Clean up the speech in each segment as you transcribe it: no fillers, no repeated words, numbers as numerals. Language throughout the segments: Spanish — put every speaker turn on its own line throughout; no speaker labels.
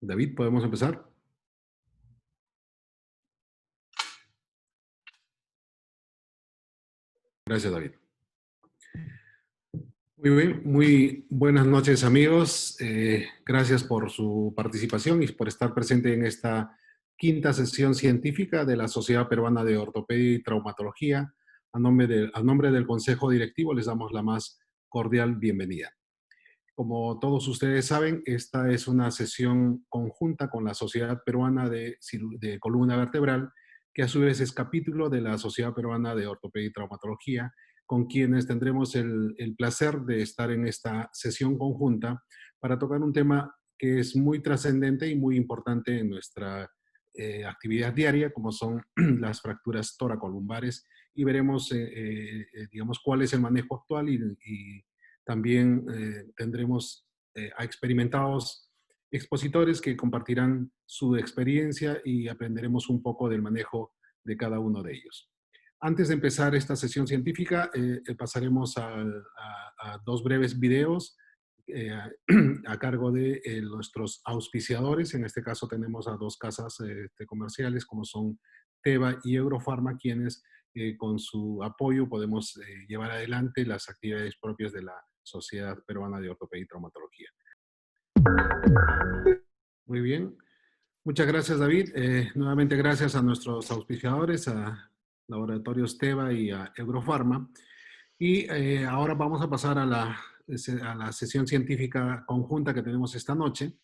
David, ¿podemos empezar? Gracias, David. Muy bien, muy buenas noches, amigos. Gracias por su participación y por estar presente en esta quinta sesión científica de la Sociedad Peruana de Ortopedia y Traumatología. A nombre del Consejo Directivo les damos la más cordial bienvenida. Como todos ustedes saben, esta es una sesión conjunta con la Sociedad Peruana de Columna Vertebral, que a su vez es capítulo de la Sociedad Peruana de Ortopedia y Traumatología, con quienes tendremos el placer de estar en esta sesión conjunta para tocar un tema que es muy trascendente y muy importante en nuestra actividad diaria, como son las fracturas toracolumbares, y veremos, digamos, cuál es el manejo actual y también tendremos a experimentados expositores que compartirán su experiencia y aprenderemos un poco del manejo de cada uno de ellos. Antes de empezar esta sesión científica, pasaremos a dos breves videos a cargo de nuestros auspiciadores. En este caso tenemos a dos casas comerciales como son Teva y Eurofarma, quienes con su apoyo podemos llevar adelante las actividades propias de la Sociedad Peruana de Ortopedia y Traumatología. Muy bien. Muchas gracias, David. Nuevamente gracias a nuestros auspiciadores, a Laboratorios Teva y a Eurofarma. Y ahora vamos a pasar a la sesión científica conjunta que tenemos esta noche.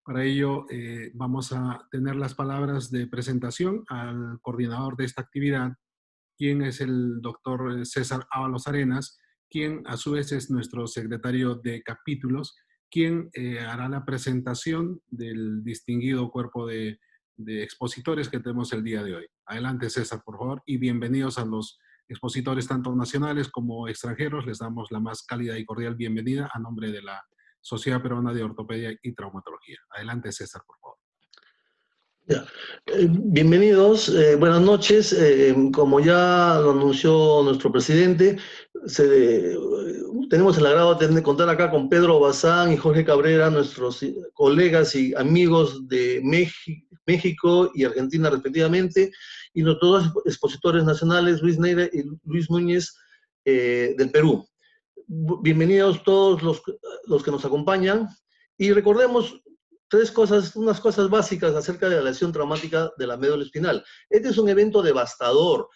Para ello vamos a tener las palabras de presentación al coordinador de esta actividad, quien es el doctor César Ábalos Arenas, quien a su vez es nuestro secretario de capítulos, quien hará la presentación del distinguido cuerpo de expositores que tenemos el día de hoy. Adelante, César, por favor, y bienvenidos a los expositores tanto nacionales como extranjeros. Les damos la más cálida y cordial bienvenida a nombre de la Sociedad Peruana de Ortopedia y Traumatología. Adelante, César, por favor.
Ya. Bienvenidos, buenas noches. Como ya lo anunció nuestro presidente, tenemos el agrado de contar acá con Pedro Bazán y Jorge Cabrera, nuestros colegas y amigos de México y Argentina respectivamente, y nuestros dos expositores nacionales, Luis Neira y Luis Núñez, del Perú. Bienvenidos todos los que nos acompañan, y recordemos unas cosas básicas acerca de la lesión traumática de la médula espinal. Este es un evento devastador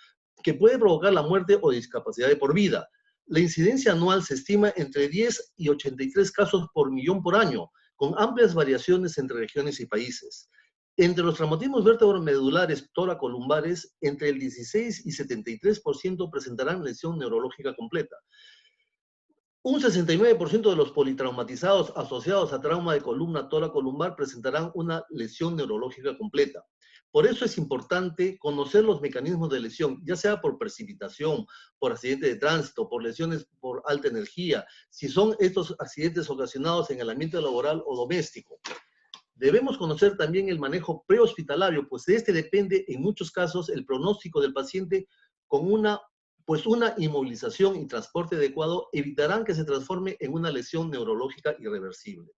que puede provocar la muerte o discapacidad de por vida. La incidencia anual se estima entre 10 y 83 casos por millón por año, con amplias variaciones entre regiones y países. Entre los traumatismos vértebro-medulares toracolumbares, entre el 16 y 73% presentarán lesión neurológica completa. Un 69% de los politraumatizados asociados a trauma de columna toracolumbar presentarán una lesión neurológica completa. Por eso es importante conocer los mecanismos de lesión, ya sea por precipitación, por accidente de tránsito, por lesiones por alta energía, si son estos accidentes ocasionados en el ambiente laboral o doméstico. Debemos conocer también el manejo prehospitalario, pues de este depende en muchos casos el pronóstico del paciente. Con una inmovilización y transporte adecuado evitarán que se transforme en una lesión neurológica irreversible.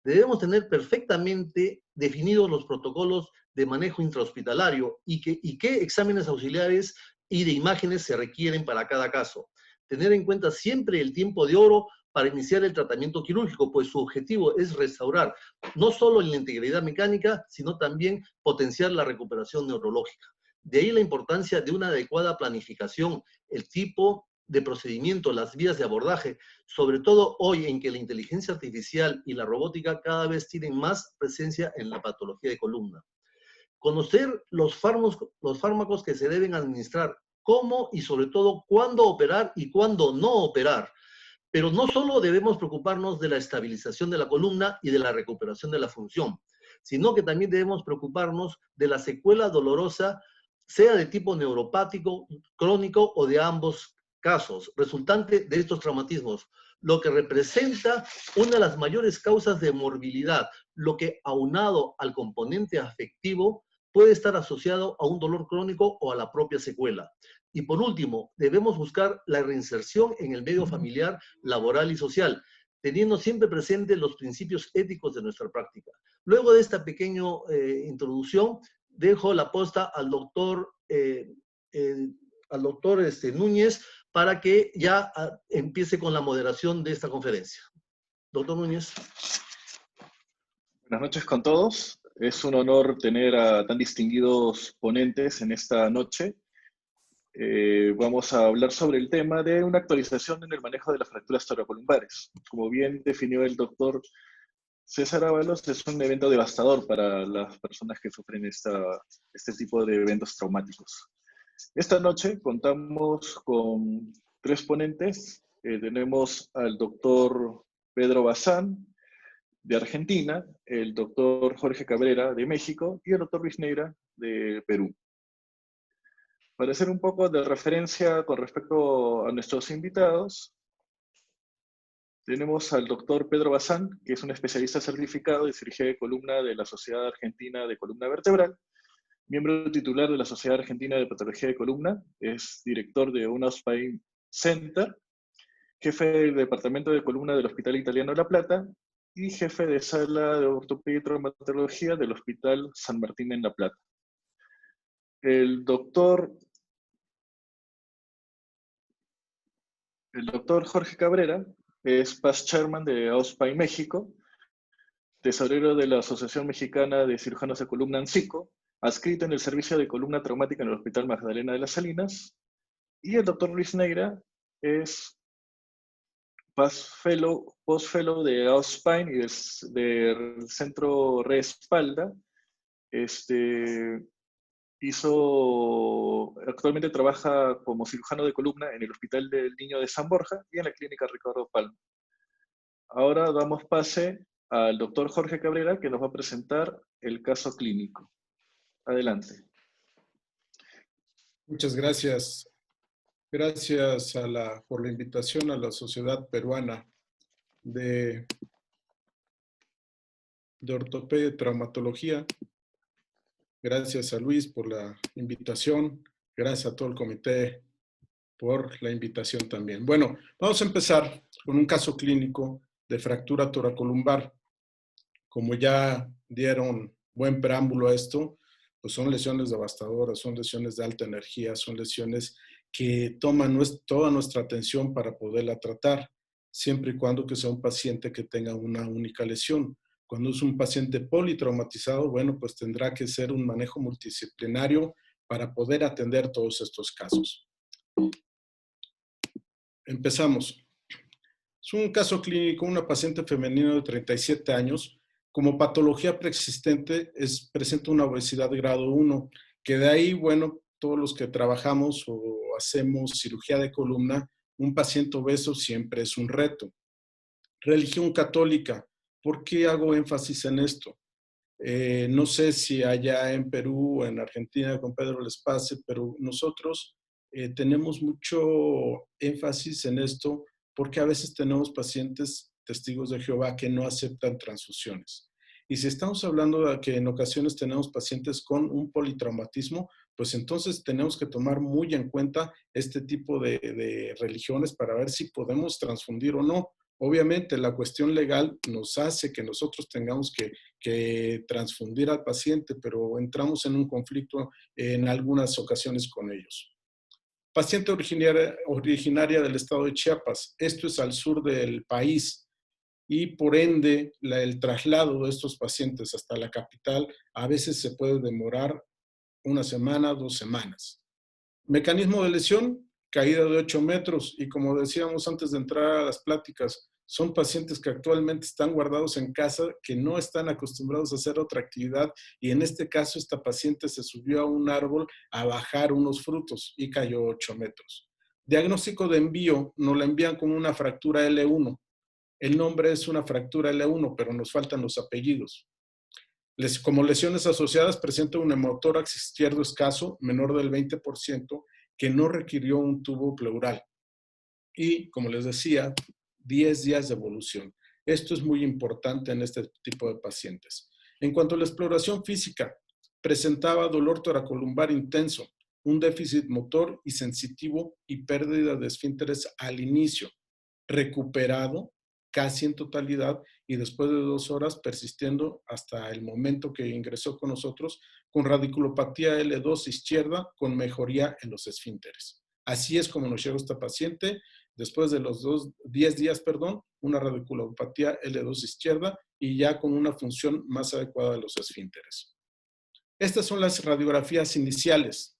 Debemos tener perfectamente definidos los protocolos de manejo intrahospitalario y qué exámenes auxiliares y de imágenes se requieren para cada caso. Tener en cuenta siempre el tiempo de oro para iniciar el tratamiento quirúrgico, pues su objetivo es restaurar no solo la integridad mecánica, sino también potenciar la recuperación neurológica. De ahí la importancia de una adecuada planificación, el tipo de procedimiento, las vías de abordaje, sobre todo hoy en que la inteligencia artificial y la robótica cada vez tienen más presencia en la patología de columna. Conocer los fármacos que se deben administrar, cómo y sobre todo cuándo operar y cuándo no operar. Pero no solo debemos preocuparnos de la estabilización de la columna y de la recuperación de la función, sino que también debemos preocuparnos de la secuela dolorosa, sea de tipo neuropático, crónico o de ambos casos, resultante de estos traumatismos, lo que representa una de las mayores causas de morbilidad, lo que aunado al componente afectivo puede estar asociado a un dolor crónico o a la propia secuela. Y por último, debemos buscar la reinserción en el medio familiar, laboral y social, teniendo siempre presentes los principios éticos de nuestra práctica. Luego de esta pequeña introducción, dejo la posta al doctor Núñez para que ya empiece con la moderación de esta conferencia. Doctor Núñez.
Buenas noches con todos. Es un honor tener a tan distinguidos ponentes en esta noche. Vamos a hablar sobre el tema de una actualización en el manejo de las fracturas toracolumbares. Como bien definió el doctor César Ábalos, es un evento devastador para las personas que sufren este tipo de eventos traumáticos. Esta noche contamos con 3 ponentes. Tenemos al doctor Pedro Bazán, de Argentina, el doctor Jorge Cabrera, de México, y el doctor Luis Neira, de Perú. Para hacer un poco de referencia con respecto a nuestros invitados, tenemos al doctor Pedro Bazán, que es un especialista certificado de cirugía de columna de la Sociedad Argentina de Columna Vertebral, miembro titular de la Sociedad Argentina de Patología de Columna, es director de una Spine Center, jefe del Departamento de Columna del Hospital Italiano La Plata y jefe de sala de ortopedia y traumatología del Hospital San Martín en La Plata. El doctor Jorge Cabrera es past chairman de AOSPAI México, tesorero de la Asociación Mexicana de Cirujanos de Columna ANCICO, adscrito en el servicio de columna traumática en el Hospital Magdalena de las Salinas, y el doctor Luis Neira es post-fellow de AOSPAIN y del Centro Respalda. Actualmente trabaja como cirujano de columna en el Hospital del Niño de San Borja y en la Clínica Ricardo Palma. Ahora damos pase al doctor Jorge Cabrera, que nos va a presentar el caso clínico. Adelante.
Muchas gracias. Gracias por la invitación a la Sociedad Peruana de Ortopedia y Traumatología. Gracias a Luis por la invitación. Gracias a todo el comité por la invitación también. Bueno, vamos a empezar con un caso clínico de fractura toracolumbar. Como ya dieron buen preámbulo a esto, pues son lesiones devastadoras, son lesiones de alta energía, son lesiones que toman toda nuestra atención para poderla tratar, siempre y cuando que sea un paciente que tenga una única lesión. Cuando es un paciente politraumatizado, bueno, pues tendrá que ser un manejo multidisciplinario para poder atender todos estos casos. Empezamos. Es un caso clínico, una paciente femenina de 37 años, como patología preexistente presenta una obesidad grado 1, que de ahí, bueno, todos los que trabajamos o hacemos cirugía de columna, un paciente obeso siempre es un reto. Religión católica, ¿por qué hago énfasis en esto? No sé si allá en Perú o en Argentina con Pedro les pase, pero nosotros tenemos mucho énfasis en esto porque a veces tenemos pacientes testigos de Jehová que no aceptan transfusiones. Y si estamos hablando de que en ocasiones tenemos pacientes con un politraumatismo, pues entonces tenemos que tomar muy en cuenta este tipo de religiones para ver si podemos transfundir o no. Obviamente la cuestión legal nos hace que nosotros tengamos que transfundir al paciente, pero entramos en un conflicto en algunas ocasiones con ellos. Paciente originaria del estado de Chiapas. Esto es al sur del país y por ende el traslado de estos pacientes hasta la capital a veces se puede demorar una semana, 2 semanas. Mecanismo de lesión, caída de 8 metros y como decíamos antes de entrar a las pláticas, son pacientes que actualmente están guardados en casa, que no están acostumbrados a hacer otra actividad y en este caso esta paciente se subió a un árbol a bajar unos frutos y cayó 8 metros. Diagnóstico de envío, nos la envían como una fractura L1. El nombre es una fractura L1, pero nos faltan los apellidos. Como lesiones asociadas, presenta un hemotórax izquierdo escaso, menor del 20%, que no requirió un tubo pleural. Y, como les decía, 10 días de evolución. Esto es muy importante en este tipo de pacientes. En cuanto a la exploración física, presentaba dolor toracolumbar intenso, un déficit motor y sensitivo y pérdida de esfínteres al inicio, recuperado casi en totalidad y después de 2 horas persistiendo hasta el momento que ingresó con nosotros con radiculopatía L2 izquierda con mejoría en los esfínteres. Así es como nos llegó esta paciente después de los 10 días, una radiculopatía L2 izquierda y ya con una función más adecuada de los esfínteres. Estas son las radiografías iniciales.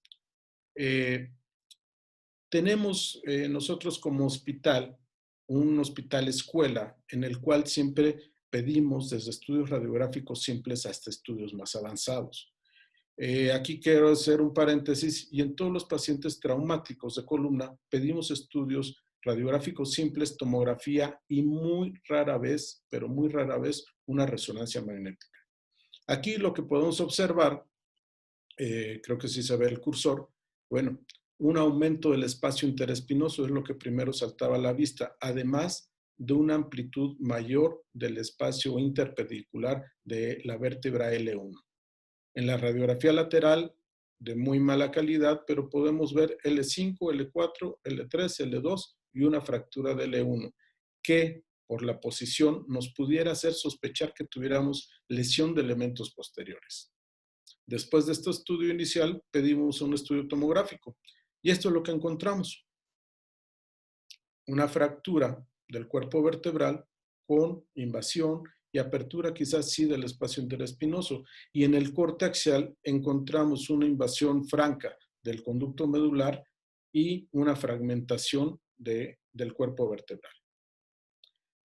Tenemos nosotros como hospital, un hospital escuela, en el cual siempre pedimos desde estudios radiográficos simples hasta estudios más avanzados. Aquí quiero hacer un paréntesis, y en todos los pacientes traumáticos de columna pedimos estudios radiográficos simples, tomografía y muy rara vez, pero muy rara vez, una resonancia magnética. Aquí lo que podemos observar, creo que sí se ve el cursor, bueno, un aumento del espacio interespinoso es lo que primero saltaba a la vista, además de una amplitud mayor del espacio interpedicular de la vértebra L1. En la radiografía lateral, de muy mala calidad, pero podemos ver L5, L4, L3, L2 y una fractura de L1, que por la posición nos pudiera hacer sospechar que tuviéramos lesión de elementos posteriores. Después de este estudio inicial, pedimos un estudio tomográfico. Y esto es lo que encontramos. Una fractura del cuerpo vertebral con invasión y apertura quizás sí del espacio interespinoso. Y en el corte axial encontramos una invasión franca del conducto medular y una fragmentación del cuerpo vertebral.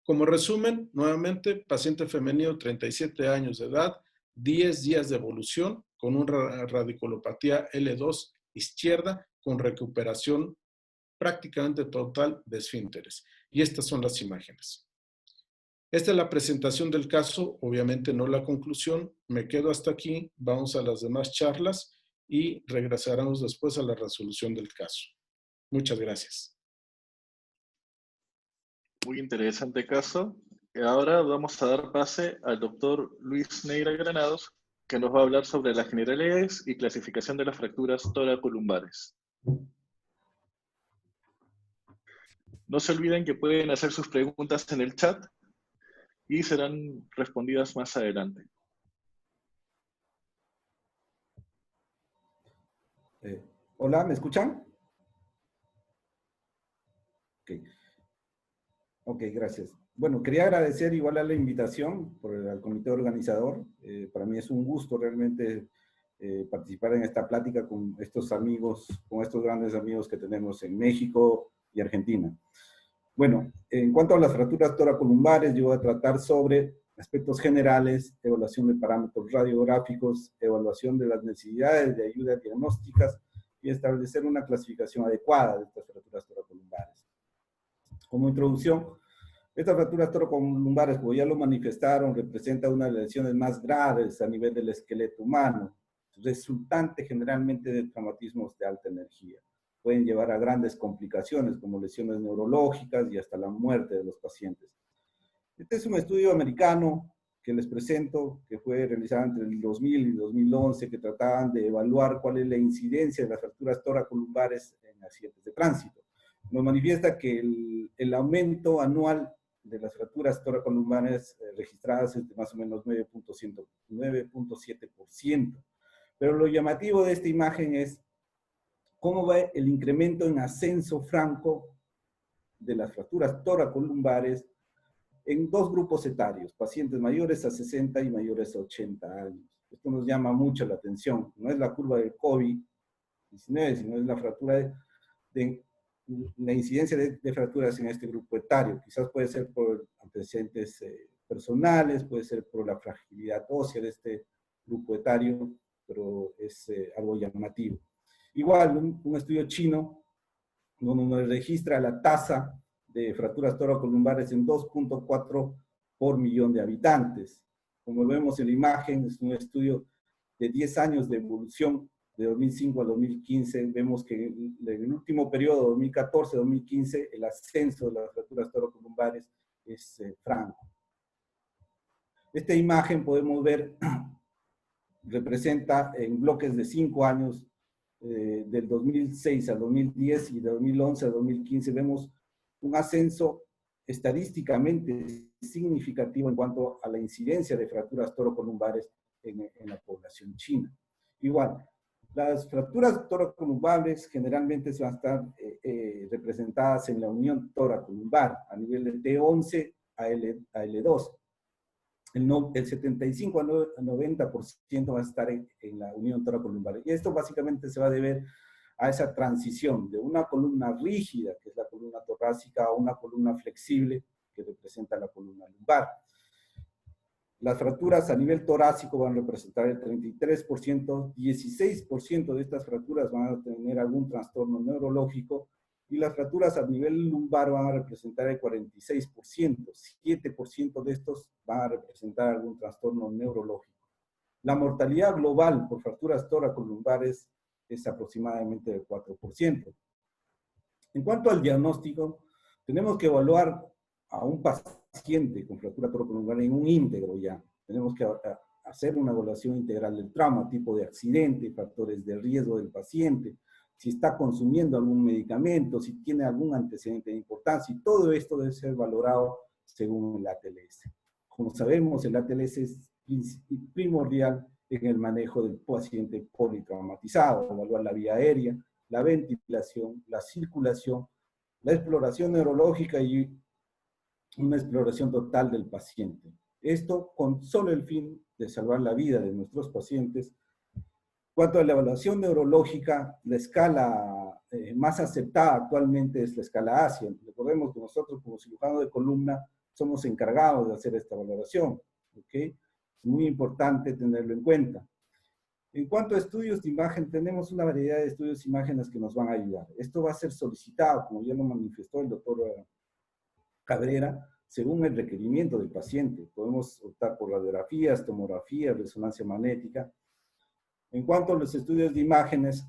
Como resumen, nuevamente, paciente femenino, 37 años de edad, 10 días de evolución con una radiculopatía L2 izquierda con recuperación prácticamente total de esfínteres. Y estas son las imágenes. Esta es la presentación del caso, obviamente no la conclusión. Me quedo hasta aquí, vamos a las demás charlas y regresaremos después a la resolución del caso. Muchas gracias.
Muy interesante caso. Ahora vamos a dar pase al doctor Luis Neira Granados, que nos va a hablar sobre las generalidades y clasificación de las fracturas toracolumbares. No se olviden que pueden hacer sus preguntas en el chat y serán respondidas más adelante.
Hola, ¿me escuchan? Ok, gracias. Bueno, quería agradecer igual a la invitación al comité organizador. Para mí es un gusto realmente participar en esta plática con estos amigos, con estos grandes amigos que tenemos en México y Argentina. Bueno, en cuanto a las fracturas toracolumbares, yo voy a tratar sobre aspectos generales, evaluación de parámetros radiográficos, evaluación de las necesidades de ayudas diagnósticas y establecer una clasificación adecuada de estas fracturas toracolumbares. Como introducción, estas fracturas toracolumbares, como ya lo manifestaron, representan una de las lesiones más graves a nivel del esqueleto humano, resultante generalmente de traumatismos de alta energía. Pueden llevar a grandes complicaciones como lesiones neurológicas y hasta la muerte de los pacientes. Este es un estudio americano que les presento, que fue realizado entre el 2000 y 2011, que trataban de evaluar cuál es la incidencia de las fracturas toracolumbares en accidentes de tránsito. Nos manifiesta que el aumento anual de las fracturas toracolumbares registradas es de más o menos 9.7%. Pero lo llamativo de esta imagen es cómo va el incremento en ascenso franco de las fracturas toracolumbares en dos grupos etarios, pacientes mayores a 60 y mayores a 80 años. Esto nos llama mucho la atención. No es la curva del COVID-19, sino es la fractura la incidencia de fracturas en este grupo etario. Quizás puede ser por antecedentes personales, puede ser por la fragilidad ósea de este grupo etario, pero es algo llamativo. Igual, un estudio chino donde nos registra la tasa de fracturas toracolumbares en 2.4 por millón de habitantes. Como vemos en la imagen, es un estudio de 10 años de evolución, de 2005 a 2015. Vemos que en el último periodo, 2014-2015, el ascenso de las fracturas toracolumbares es franco. Esta imagen podemos ver, representa en bloques de 5 años, del 2006 al 2010 y de 2011 a 2015, vemos un ascenso estadísticamente significativo en cuanto a la incidencia de fracturas toracolumbares en la población china. Igual, las fracturas toracolumbares generalmente van a estar representadas en la unión toracolumbar a nivel de T11 a L2. El 75 al 90% va a estar en la unión toracolumbar. Y esto básicamente se va a deber a esa transición de una columna rígida, que es la columna torácica, a una columna flexible, que representa la columna lumbar. Las fracturas a nivel torácico van a representar el 33%, 16% de estas fracturas van a tener algún trastorno neurológico, y las fracturas a nivel lumbar van a representar el 46%, 7% de estos van a representar algún trastorno neurológico. La mortalidad global por fracturas toracolumbares es aproximadamente del 4%. En cuanto al diagnóstico, tenemos que evaluar a un paciente con fractura toracolumbar en un íntegro ya. Tenemos que hacer una evaluación integral del trauma, tipo de accidente, factores de riesgo del paciente, si está consumiendo algún medicamento, si tiene algún antecedente de importancia, y todo esto debe ser valorado según el ATLS. Como sabemos, el ATLS es primordial en el manejo del paciente politraumatizado, evaluar la vía aérea, la ventilación, la circulación, la exploración neurológica y una exploración total del paciente. Esto con solo el fin de salvar la vida de nuestros pacientes. Cuanto a la evaluación neurológica, la escala más aceptada actualmente es la escala ASIA. Recordemos que nosotros como cirujanos de columna somos encargados de hacer esta valoración. ¿Okay? Es muy importante tenerlo en cuenta. En cuanto a estudios de imagen, tenemos una variedad de estudios de imágenes que nos van a ayudar. Esto va a ser solicitado, como ya lo manifestó el doctor Cabrera, según el requerimiento del paciente. Podemos optar por radiografías, tomografías, resonancia magnética. En cuanto a los estudios de imágenes,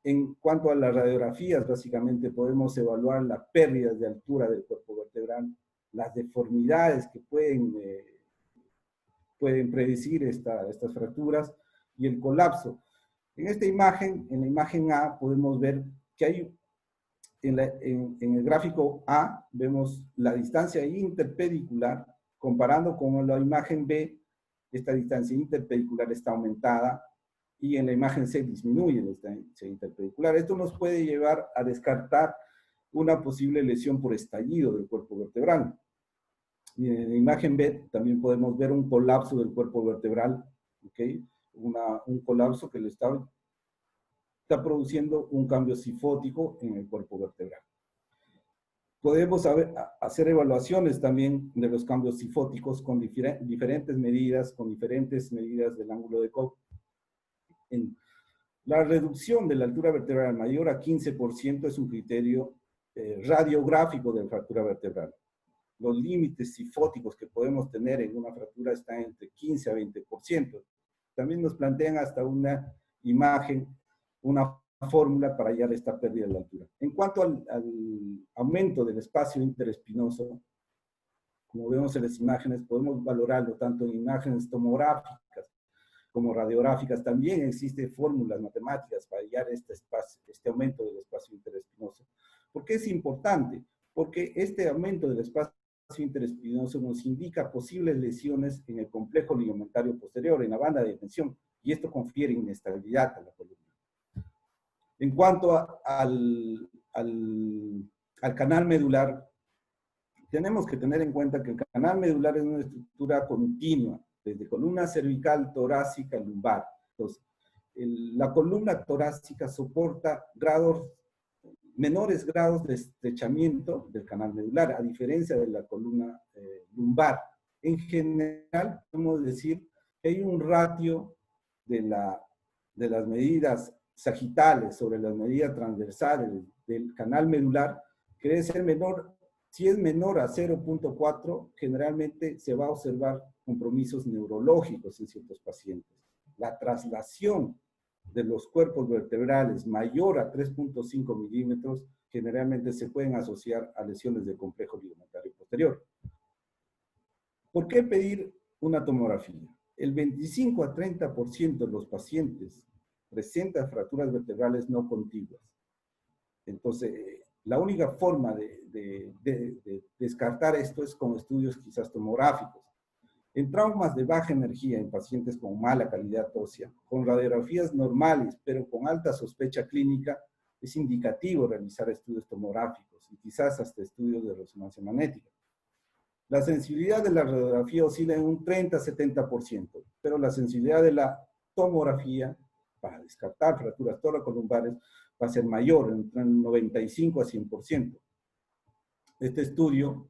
en cuanto a las radiografías, básicamente podemos evaluar las pérdidas de altura del cuerpo vertebral, las deformidades que pueden predecir estas fracturas y el colapso. En esta imagen, en la imagen A, podemos ver que hay, en el gráfico A, vemos la distancia interpedicular, comparando con la imagen B, esta distancia interpedicular está aumentada, y en la imagen C disminuye la distancia interpedicular. Esto nos puede llevar a descartar una posible lesión por estallido del cuerpo vertebral. Y en la imagen B también podemos ver un colapso del cuerpo vertebral, ¿okay? Un colapso que le está produciendo un cambio cifótico en el cuerpo vertebral. Podemos hacer evaluaciones también de los cambios cifóticos con diferentes medidas, del ángulo de Koch. La reducción de la altura vertebral mayor a 15% es un criterio radiográfico de fractura vertebral. Los límites cifóticos que podemos tener en una fractura están entre 15 a 20%. También nos plantean hasta una imagen, una fórmula para hallar esta pérdida de la altura. En cuanto al aumento del espacio interespinoso, como vemos en las imágenes, podemos valorarlo tanto en imágenes tomográficas como radiográficas. También existen fórmulas matemáticas para hallar este aumento del espacio interespinoso. ¿Por qué es importante? Porque este aumento del espacio interespinoso nos indica posibles lesiones en el complejo ligamentario posterior, en la banda de tensión, y esto confiere inestabilidad a la columna. En cuanto al canal medular, tenemos que tener en cuenta que el canal medular es una estructura continua, desde columna cervical, torácica, lumbar. Entonces, la columna torácica soporta menores grados de estrechamiento del canal medular, a diferencia de la columna lumbar. En general, podemos decir que hay un ratio de las medidas sagitales sobre las medidas transversales del canal medular, que debe ser menor. Si es menor a 0.4, generalmente se va a observar compromisos neurológicos en ciertos pacientes. La traslación de los cuerpos vertebrales mayor a 3.5 milímetros generalmente se pueden asociar a lesiones del complejo ligamentario posterior. ¿Por qué pedir una tomografía? El 25 a 30% de los pacientes presentan fracturas vertebrales no contiguas. Entonces, la única forma de descartar esto es con estudios quizás tomográficos. En traumas de baja energía en pacientes con mala calidad ósea, con radiografías normales, pero con alta sospecha clínica, es indicativo realizar estudios tomográficos y quizás hasta estudios de resonancia magnética. La sensibilidad de la radiografía oscila en un 30-70%, pero la sensibilidad de la tomografía para descartar fracturas toracolumbares va a ser mayor, entre el 95 a 100%. Este estudio,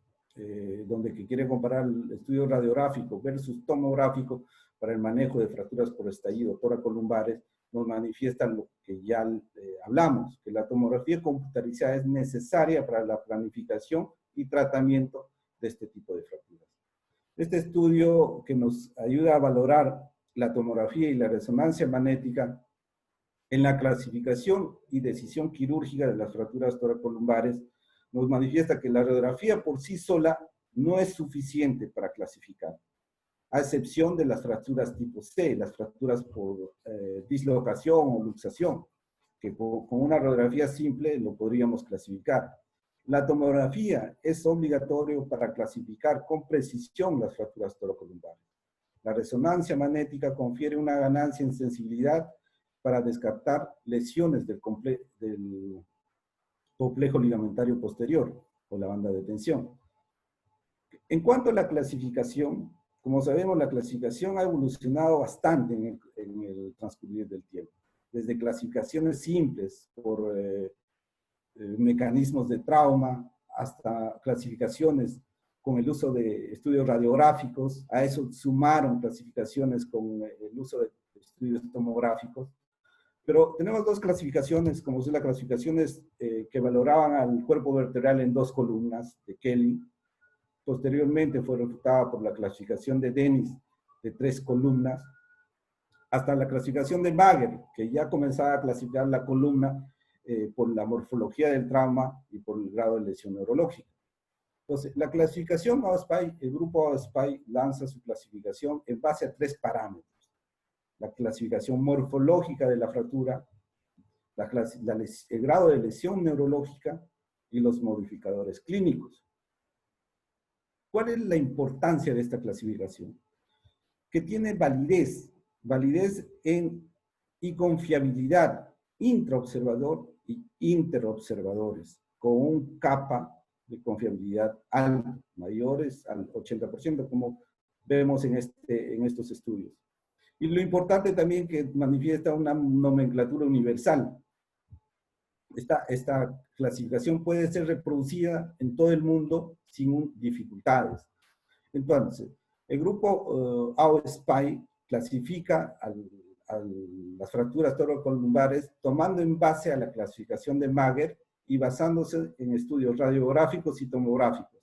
donde que quiere comparar el estudio radiográfico versus tomográfico para el manejo de fracturas por estallido toracolumbares, nos manifiesta lo que ya hablamos, que la tomografía computarizada es necesaria para la planificación y tratamiento de este tipo de fracturas. Este estudio que nos ayuda a valorar la tomografía y la resonancia magnética en la clasificación y decisión quirúrgica de las fracturas toracolumbares nos manifiesta que la radiografía por sí sola no es suficiente para clasificar, a excepción de las fracturas tipo C, las fracturas por dislocación o luxación, que con una radiografía simple lo podríamos clasificar. La tomografía es obligatorio para clasificar con precisión las fracturas toracolumbares. La resonancia magnética confiere una ganancia en sensibilidad para descartar lesiones del complejo ligamentario posterior o la banda de tensión. En cuanto a la clasificación, como sabemos, la clasificación ha evolucionado bastante en el transcurrir del tiempo. Desde clasificaciones simples por mecanismos de trauma, hasta clasificaciones con el uso de estudios radiográficos. A eso sumaron clasificaciones con el uso de estudios tomográficos. Pero tenemos dos clasificaciones, como son las clasificaciones que valoraban al cuerpo vertebral en 2 columnas de Kelly. Posteriormente fue refutada por la clasificación de Dennis de 3 columnas, hasta la clasificación de Mager, que ya comenzaba a clasificar la columna por la morfología del trauma y por el grado de lesión neurológica. Entonces, la clasificación AOSPI, el grupo AOSPI lanza su clasificación en base a 3 parámetros. La clasificación morfológica de la fractura, el grado de lesión neurológica y los modificadores clínicos. ¿Cuál es la importancia de esta clasificación? Que tiene validez y confiabilidad intraobservador y interobservadores, con un capa de confiabilidad alto, mayores al 80%, como vemos en estos estudios. Y lo importante también que manifiesta una nomenclatura universal. Esta clasificación puede ser reproducida en todo el mundo sin dificultades. Entonces, el grupo AOSPI clasifica las fracturas toracolumbares tomando en base a la clasificación de Mager y basándose en estudios radiográficos y tomográficos.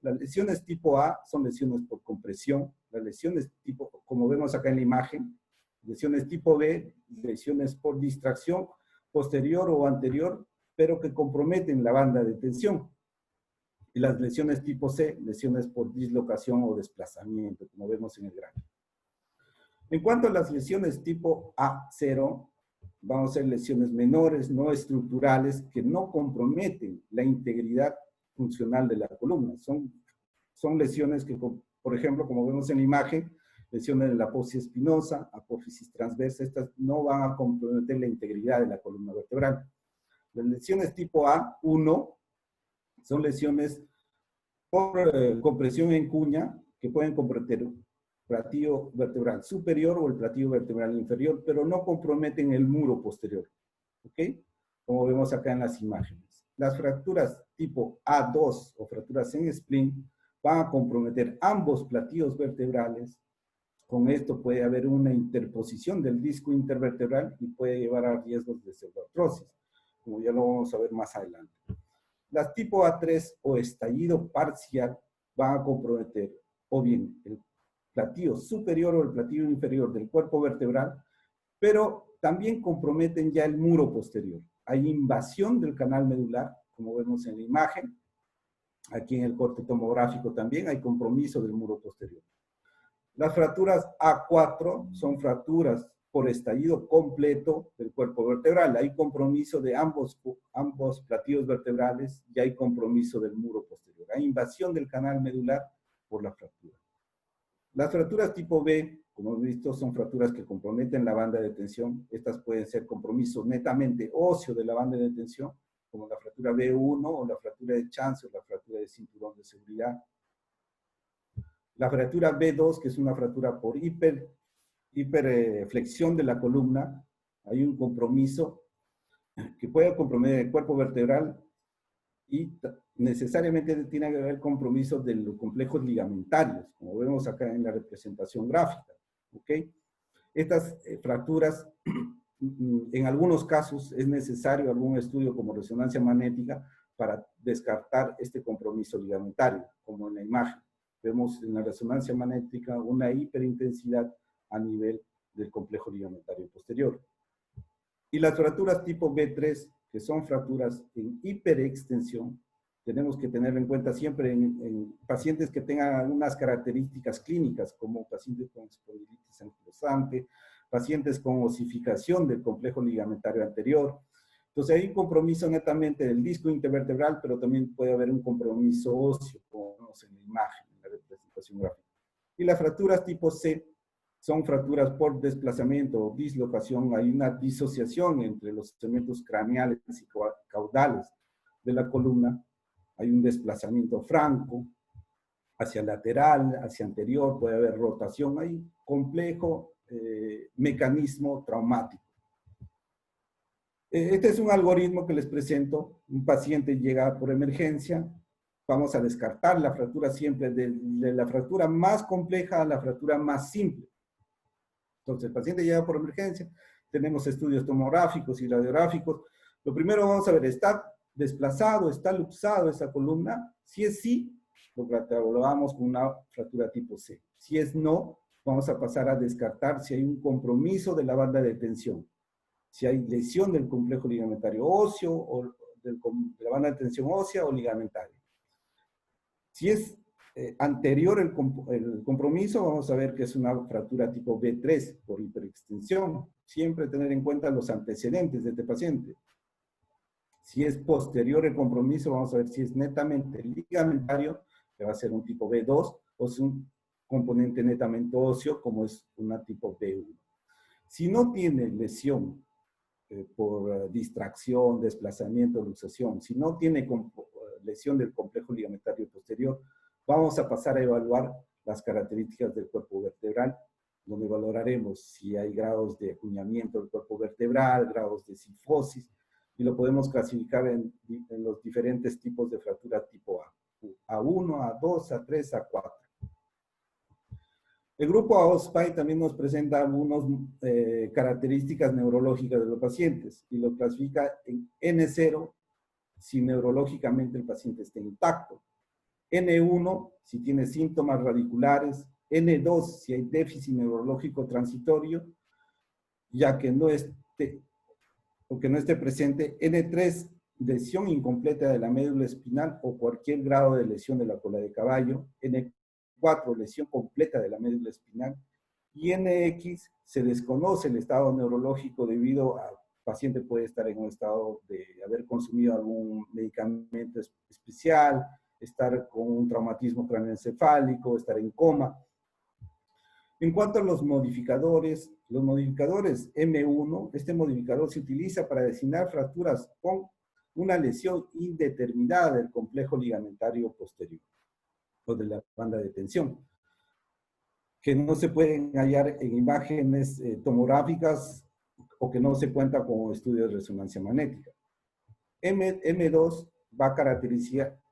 Las lesiones tipo A son lesiones por compresión, las lesiones tipo, como vemos acá en la imagen, lesiones tipo B, lesiones por distracción posterior o anterior, pero que comprometen la banda de tensión. Y las lesiones tipo C, lesiones por dislocación o desplazamiento, como vemos en el gráfico. En cuanto a las lesiones tipo A0, vamos a ser lesiones menores, no estructurales, que no comprometen la integridad funcional de la columna. Son lesiones que, por ejemplo, como vemos en la imagen, lesiones de la apófisis espinosa, apófisis transversa, estas no van a comprometer la integridad de la columna vertebral. Las lesiones tipo A1 son lesiones por compresión en cuña que pueden comprometer el platillo vertebral superior o el platillo vertebral inferior, pero no comprometen el muro posterior. ¿Ok? Como vemos acá en las imágenes. Las fracturas tipo A2 o fracturas en spleen van a comprometer ambos platillos vertebrales. Con esto puede haber una interposición del disco intervertebral y puede llevar a riesgos de pseudoartrosis. como ya lo vamos a ver más adelante. Las tipo A3 o estallido parcial van a comprometer o bien el platillo superior o el platillo inferior del cuerpo vertebral, pero también comprometen ya el muro posterior. Hay invasión del canal medular, como vemos en la imagen. Aquí en el corte tomográfico también hay compromiso del muro posterior. Las fracturas A4 son fracturas por estallido completo del cuerpo vertebral. Hay compromiso de ambos platillos vertebrales y hay compromiso del muro posterior. Hay invasión del canal medular por la fractura. Las fracturas tipo B, como hemos visto, son fracturas que comprometen la banda de tensión. Estas pueden ser compromiso netamente óseo de la banda de tensión, como la fractura B1 o la fractura de Chance o la fractura de cinturón de seguridad. La fractura B2, que es una fractura por hiperflexión de la columna, hay un compromiso que puede comprometer el cuerpo vertebral y necesariamente tiene que haber compromiso de los complejos ligamentarios, como vemos acá en la representación gráfica. ¿Ok? Estas fracturas, en algunos casos es necesario algún estudio como resonancia magnética para descartar este compromiso ligamentario, como en la imagen. Vemos en la resonancia magnética una hiperintensidad a nivel del complejo ligamentario posterior. Y las fracturas tipo B3, que son fracturas en hiperextensión, tenemos que tenerlo en cuenta siempre en pacientes que tengan algunas características clínicas, como pacientes con espondilitis anquilosante, pacientes con osificación del complejo ligamentario anterior. Entonces hay un compromiso netamente del disco intervertebral, pero también puede haber un compromiso óseo, como vemos en la imagen, en la representación gráfica. Y las fracturas tipo C son fracturas por desplazamiento o dislocación. Hay una disociación entre los segmentos craneales y caudales de la columna. Hay un desplazamiento franco hacia lateral, hacia anterior, puede haber rotación. Hay un complejo mecanismo traumático. Este es un algoritmo que les presento. Un paciente llega por emergencia. Vamos a descartar la fractura siempre de la fractura más compleja a la fractura más simple. Entonces, el paciente llega por emergencia. Tenemos estudios tomográficos y radiográficos. Lo primero vamos a ver, ¿está desplazado, está luxado esa columna? Si es sí, lo catalogamos con una fractura tipo C. Si es no, vamos a pasar a descartar si hay un compromiso de la banda de tensión. Si hay lesión del complejo ligamentario óseo o de la banda de tensión ósea o ligamentaria. Si es anterior el compromiso, vamos a ver que es una fractura tipo B3 por hiperextensión. Siempre tener en cuenta los antecedentes de este paciente. Si es posterior el compromiso, vamos a ver si es netamente ligamentario, que va a ser un tipo B2, o es un componente netamente óseo, como es una tipo B1. Si no tiene lesión por distracción, desplazamiento, luxación, si no tiene lesión del complejo ligamentario posterior, vamos a pasar a evaluar las características del cuerpo vertebral, donde valoraremos si hay grados de acuñamiento del cuerpo vertebral, grados de cifosis, y lo podemos clasificar en los diferentes tipos de fractura tipo A. A1, A2, A3, A4. El grupo AOSPI también nos presenta algunas características neurológicas de los pacientes y lo clasifica en N0 si neurológicamente el paciente está intacto, N1 si tiene síntomas radiculares, N2 si hay déficit neurológico transitorio, ya que no esté presente, N3 lesión incompleta de la médula espinal o cualquier grado de lesión de la cola de caballo, N4 lesión completa de la médula espinal, y NX se desconoce el estado neurológico debido a paciente puede estar en un estado de haber consumido algún medicamento especial, estar con un traumatismo craneoencefálico, estar en coma. En cuanto a los modificadores M1, este modificador se utiliza para designar fracturas con una lesión indeterminada del complejo ligamentario posterior o de la banda de tensión, que no se pueden hallar en imágenes tomográficas o que no se cuenta con estudios de resonancia magnética. M2 va a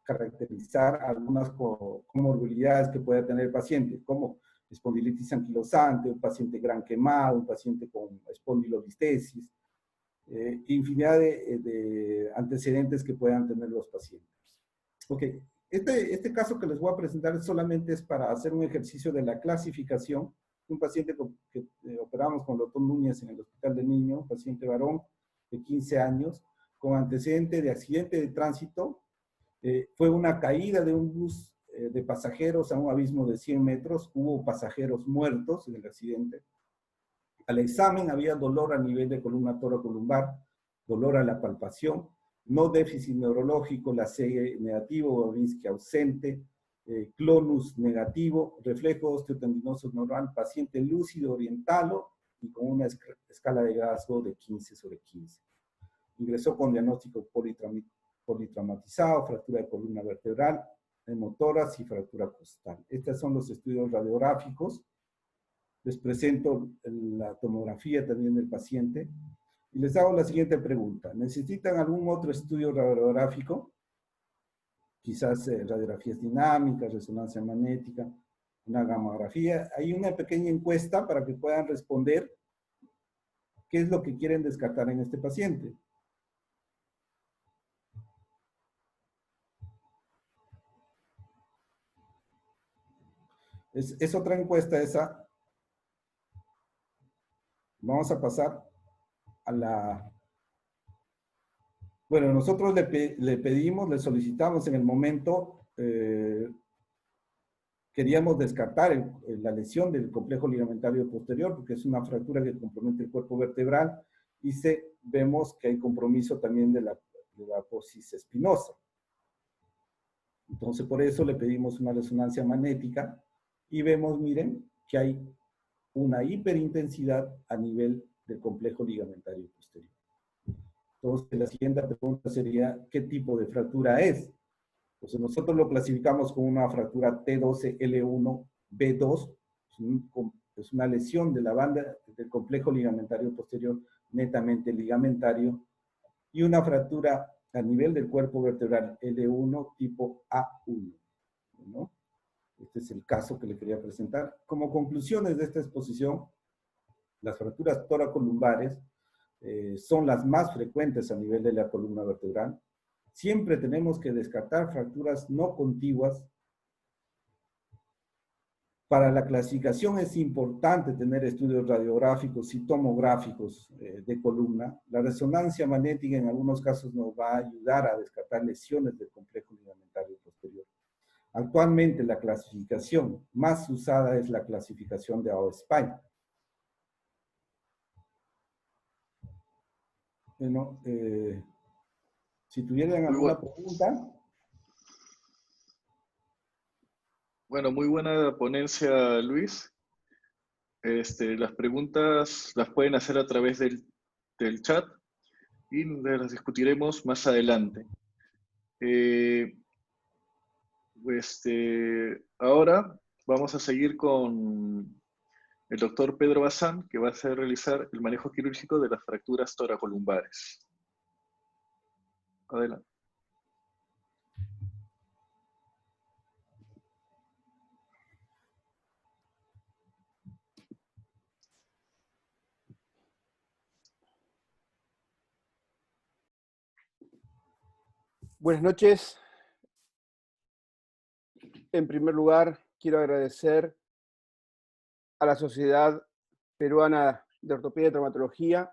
caracterizar algunas comorbilidades que puede tener el paciente, como espondilitis anquilosante, un paciente gran quemado, un paciente con espondilolistesis. infinidad de antecedentes que puedan tener los pacientes. Ok, este caso que les voy a presentar solamente es para hacer un ejercicio de la clasificación. Un paciente que operamos con el doctor Núñez en el Hospital de Niños, un paciente varón de 15 años, con antecedente de accidente de tránsito. Fue una caída de un bus de pasajeros a un abismo de 100 metros. Hubo pasajeros muertos en el accidente. Al examen había dolor a nivel de columna torocolumbar, dolor a la palpación, no déficit neurológico, la C negativo, Babinski ausente, clonus negativo, reflejo osteotendinoso normal, paciente lúcido orientalo y con una escala de Glasgow de 15/15. Ingresó con diagnóstico politraumatizado, fractura de columna vertebral, hemotórax y fractura costal. Estos son los estudios radiográficos. Les presento la tomografía también del paciente. Y les hago la siguiente pregunta. ¿Necesitan algún otro estudio radiográfico? Quizás radiografías dinámicas, resonancia magnética, una gamografía. Hay una pequeña encuesta para que puedan responder qué es lo que quieren descartar en este paciente. Es otra encuesta esa. Vamos a pasar a la... Bueno, nosotros le pedimos, le solicitamos en el momento, queríamos descartar la lesión del complejo ligamentario posterior, porque es una fractura que compromete el cuerpo vertebral, y vemos que hay compromiso también de la apófisis espinosa. Entonces, por eso le pedimos una resonancia magnética, y vemos, miren, que hay una hiperintensidad a nivel del complejo ligamentario posterior. Entonces, la siguiente pregunta sería, ¿qué tipo de fractura es? Entonces, nosotros lo clasificamos como una fractura T12L1B2, es una lesión de la banda del complejo ligamentario posterior netamente ligamentario, y una fractura a nivel del cuerpo vertebral L1 tipo A1, ¿no? Este es el caso que le quería presentar. Como conclusiones de esta exposición, las fracturas toracolumbares son las más frecuentes a nivel de la columna vertebral. Siempre tenemos que descartar fracturas no contiguas. Para la clasificación es importante tener estudios radiográficos y tomográficos de columna. La resonancia magnética en algunos casos nos va a ayudar a descartar lesiones del complejo ligamentario posterior. Actualmente la clasificación más usada es la clasificación de AO-Spine. Bueno, si tuvieran alguna pregunta.
Bueno, muy buena ponencia, Luis. Las preguntas las pueden hacer a través del chat y las discutiremos más adelante. Ahora vamos a seguir con el doctor Pedro Bazán, que va a realizar el manejo quirúrgico de las fracturas toracolumbares. Adelante.
Buenas noches. En primer lugar, quiero agradecer a la Sociedad Peruana de Ortopedia y Traumatología,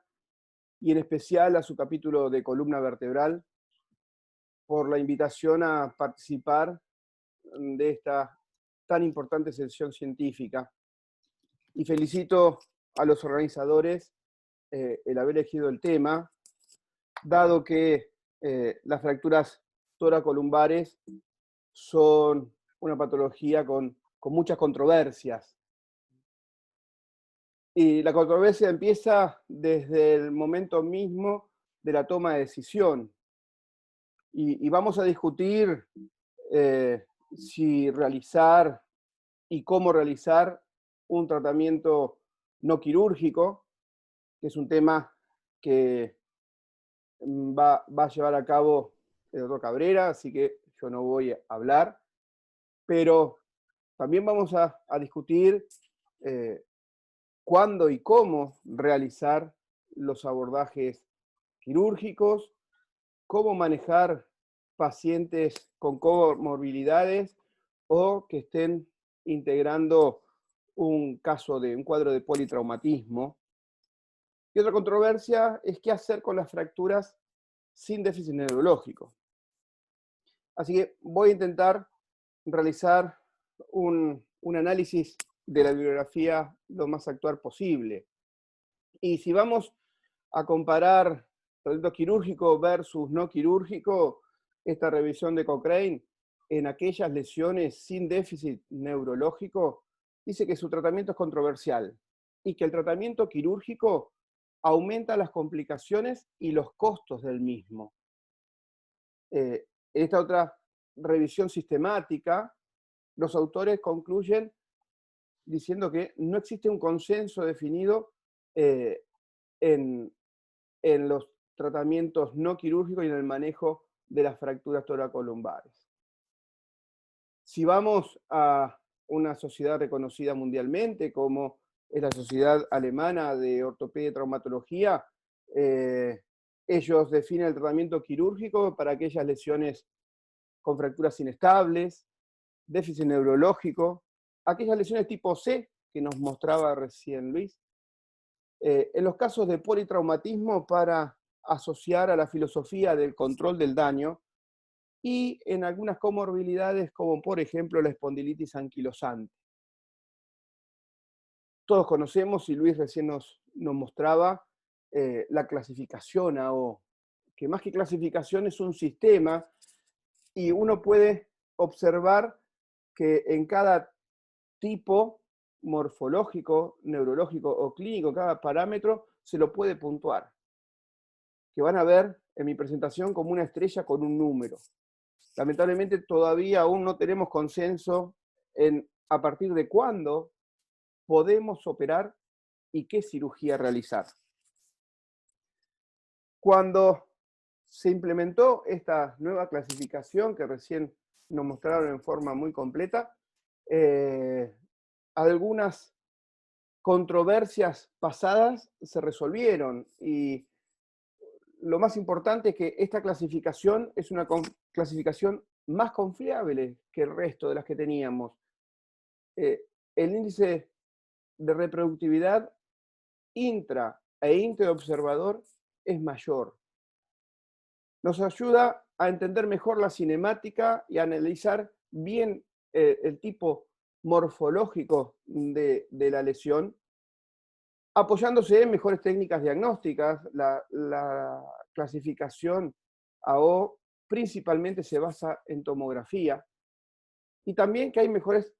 y en especial a su capítulo de columna vertebral, por la invitación a participar de esta tan importante sesión científica. Y felicito a los organizadores el haber elegido el tema, dado que las fracturas toracolumbares son una patología con muchas controversias. Y la controversia empieza desde el momento mismo de la toma de decisión. Y vamos a discutir si realizar y cómo realizar un tratamiento no quirúrgico, que es un tema que va a llevar a cabo el doctor Cabrera, así que yo no voy a hablar, pero también vamos a discutir cuándo y cómo realizar los abordajes quirúrgicos, cómo manejar pacientes con comorbilidades o que estén integrando un cuadro de politraumatismo. Y otra controversia es qué hacer con las fracturas sin déficit neurológico. Así que voy a intentar realizar un análisis de la bibliografía lo más actual posible. Y si vamos a comparar tratamiento quirúrgico versus no quirúrgico, esta revisión de Cochrane, en aquellas lesiones sin déficit neurológico, dice que su tratamiento es controversial y que el tratamiento quirúrgico aumenta las complicaciones y los costos del mismo. En esta otra revisión sistemática, los autores concluyen diciendo que no existe un consenso definido en los tratamientos no quirúrgicos y en el manejo de las fracturas toracolumbares. Si vamos a una sociedad reconocida mundialmente, como es la Sociedad Alemana de Ortopedia y Traumatología, ellos definen el tratamiento quirúrgico para aquellas lesiones con fracturas inestables, déficit neurológico, aquellas lesiones tipo C que nos mostraba recién Luis, en los casos de politraumatismo para asociar a la filosofía del control del daño y en algunas comorbilidades como por ejemplo la espondilitis anquilosante. Todos conocemos, y Luis recién nos mostraba, la clasificación AO, que más que clasificación es un sistema y uno puede observar que en cada tipo morfológico, neurológico o clínico, cada parámetro se lo puede puntuar, que van a ver en mi presentación como una estrella con un número. Lamentablemente todavía aún no tenemos consenso en a partir de cuándo podemos operar y qué cirugía realizar. Cuando se implementó esta nueva clasificación que recién nos mostraron en forma muy completa, algunas controversias pasadas se resolvieron y lo más importante es que esta clasificación es una clasificación más confiable que el resto de las que teníamos. El índice de reproductividad intra e interobservador es mayor. Nos ayuda a entender mejor la cinemática y a analizar bien el tipo morfológico de la lesión, apoyándose en mejores técnicas diagnósticas. La clasificación AO principalmente se basa en tomografía y también que hay mejores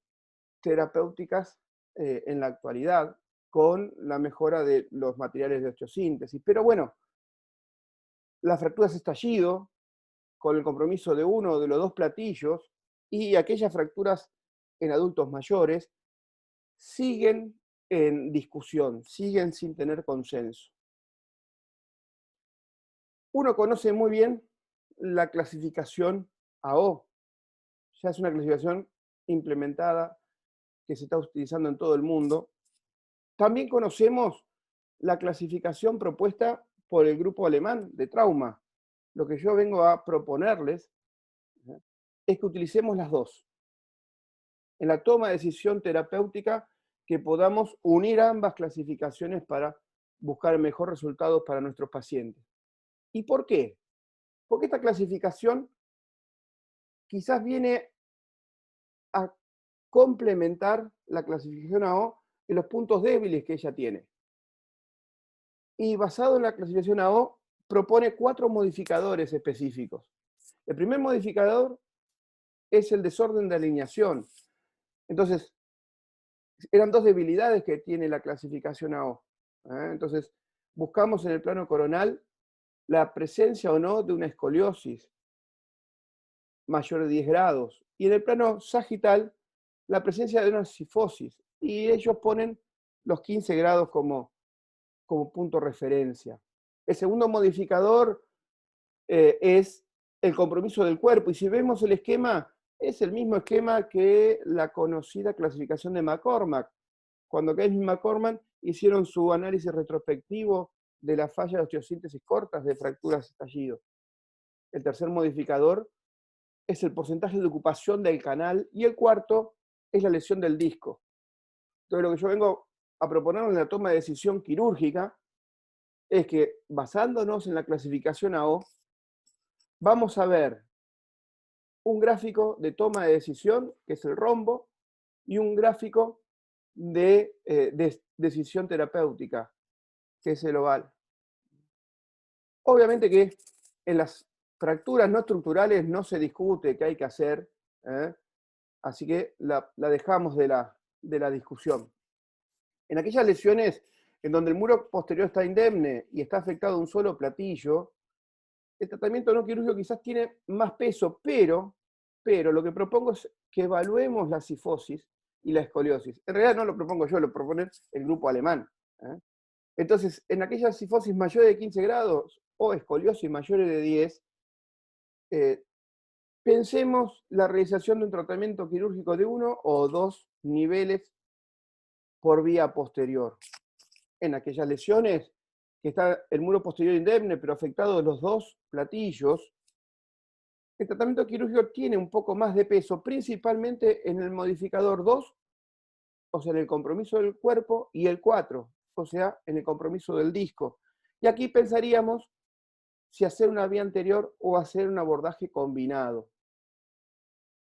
terapéuticas en la actualidad con la mejora de los materiales de osteosíntesis. Pero bueno, las fracturas estallido, con el compromiso de uno de los dos platillos, y aquellas fracturas en adultos mayores, siguen en discusión, siguen sin tener consenso. Uno conoce muy bien la clasificación AO, ya es una clasificación implementada que se está utilizando en todo el mundo. También conocemos la clasificación propuesta por el grupo alemán de trauma. Lo que yo vengo a proponerles es que utilicemos las dos. En la toma de decisión terapéutica, que podamos unir ambas clasificaciones para buscar mejores resultados para nuestros pacientes. ¿Y por qué? Porque esta clasificación quizás viene a complementar la clasificación AO en los puntos débiles que ella tiene. Y basado en la clasificación AO, propone 4 modificadores específicos. El primer modificador es el desorden de alineación. Entonces, eran 2 debilidades que tiene la clasificación AO. Entonces, buscamos en el plano coronal la presencia o no de una escoliosis mayor de 10 grados. Y en el plano sagital, la presencia de una cifosis. Y ellos ponen los 15 grados como punto de referencia. El segundo modificador es el compromiso del cuerpo. Y si vemos el esquema, es el mismo esquema que la conocida clasificación de McCormack. Cuando Keynes y McCormack hicieron su análisis retrospectivo de la falla de osteosíntesis cortas de fracturas estallido. El tercer modificador es el porcentaje de ocupación del canal y el cuarto es la lesión del disco. Entonces, lo que yo vengo a proponer en la toma de decisión quirúrgica es que, basándonos en la clasificación AO, vamos a ver un gráfico de toma de decisión, que es el rombo, y un gráfico de decisión terapéutica, que es el oval. Obviamente que en las fracturas no estructurales no se discute qué hay que hacer, así que la dejamos de la discusión. En aquellas lesiones en donde el muro posterior está indemne y está afectado un solo platillo, el tratamiento no quirúrgico quizás tiene más peso, pero lo que propongo es que evaluemos la cifosis y la escoliosis. En realidad no lo propongo yo, lo propone el grupo alemán. Entonces, en aquellas cifosis mayores de 15 grados o escoliosis mayores de 10, pensemos la realización de un tratamiento quirúrgico de 1 o 2 niveles por vía posterior. En aquellas lesiones que está el muro posterior indemne, pero afectado de los dos platillos, el tratamiento quirúrgico tiene un poco más de peso, principalmente en el modificador 2, o sea, en el compromiso del cuerpo, y el 4, o sea, en el compromiso del disco. Y aquí pensaríamos si hacer una vía anterior o hacer un abordaje combinado.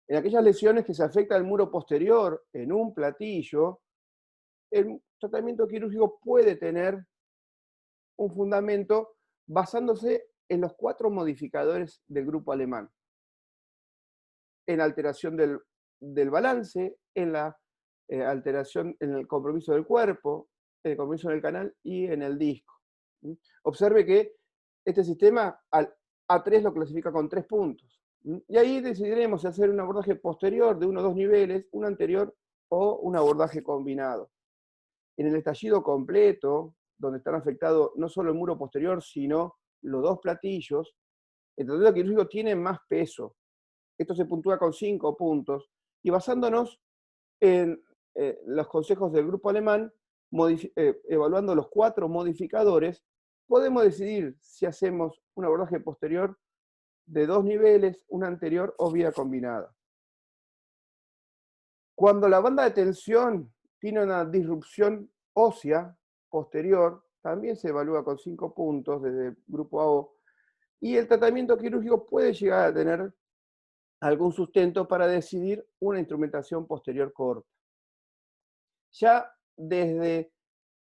En aquellas lesiones que se afecta el muro posterior en un platillo, el tratamiento quirúrgico puede tener un fundamento basándose en los 4 modificadores del grupo alemán. En la alteración del balance, en la alteración en el compromiso del cuerpo, en el compromiso del canal y en el disco. Observe que este sistema al A3 lo clasifica con 3 puntos. Y ahí decidiremos si hacer un abordaje posterior de 1 o 2 niveles, un anterior o un abordaje combinado. En el estallido completo, donde están afectados no solo el muro posterior, sino los 2 platillos, el tratamiento quirúrgico tiene más peso. Esto se puntúa con 5 puntos. Y basándonos en los consejos del grupo alemán, evaluando los 4 modificadores, podemos decidir si hacemos un abordaje posterior de 2 niveles, un anterior o vía combinada. Cuando la banda de tensión tiene una disrupción ósea posterior, también se evalúa con 5 puntos desde el grupo AO, y el tratamiento quirúrgico puede llegar a tener algún sustento para decidir una instrumentación posterior corta. Ya desde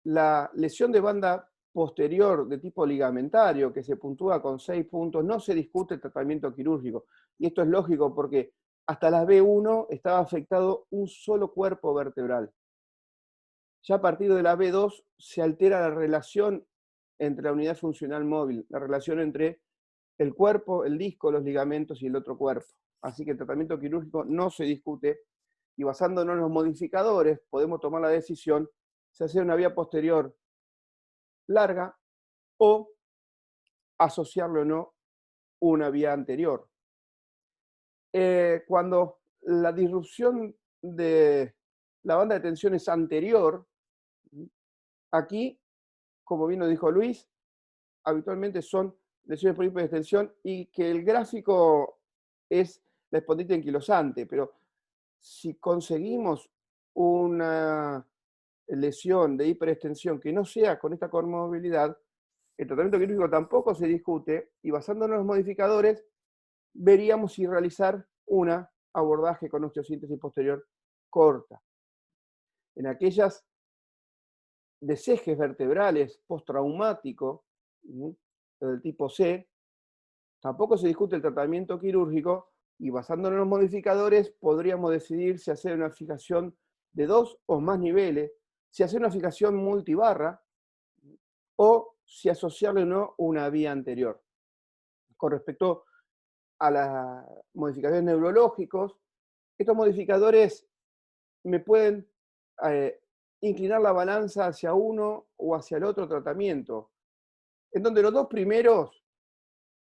la lesión de banda posterior de tipo ligamentario, que se puntúa con 6 puntos, no se discute el tratamiento quirúrgico. Y esto es lógico porque hasta la B1 estaba afectado un solo cuerpo vertebral. Ya a partir de la B2 se altera la relación entre la unidad funcional móvil, la relación entre el cuerpo, el disco, los ligamentos y el otro cuerpo. Así que el tratamiento quirúrgico no se discute, y basándonos en los modificadores podemos tomar la decisión si hacer una vía posterior larga o asociarlo o no una vía anterior. Cuando la disrupción de la banda de tensión es anterior, aquí, como bien lo dijo Luis, habitualmente son lesiones por hiperextensión y que el gráfico es la espondilite anquilosante, pero si conseguimos una lesión de hiperextensión que no sea con esta comorbilidad, el tratamiento quirúrgico tampoco se discute, y basándonos en los modificadores, veríamos si realizar un abordaje con osteosíntesis posterior corta. En aquellas desejes vertebrales postraumáticos del tipo C, tampoco se discute el tratamiento quirúrgico, y basándonos en los modificadores podríamos decidir si hacer una fijación de 2 o más niveles, si hacer una fijación multibarra o si asociarle o no una vía anterior. Con respecto a las modificaciones neurológicos, estos modificadores me pueden inclinar la balanza hacia uno o hacia el otro tratamiento, en donde los 2 primeros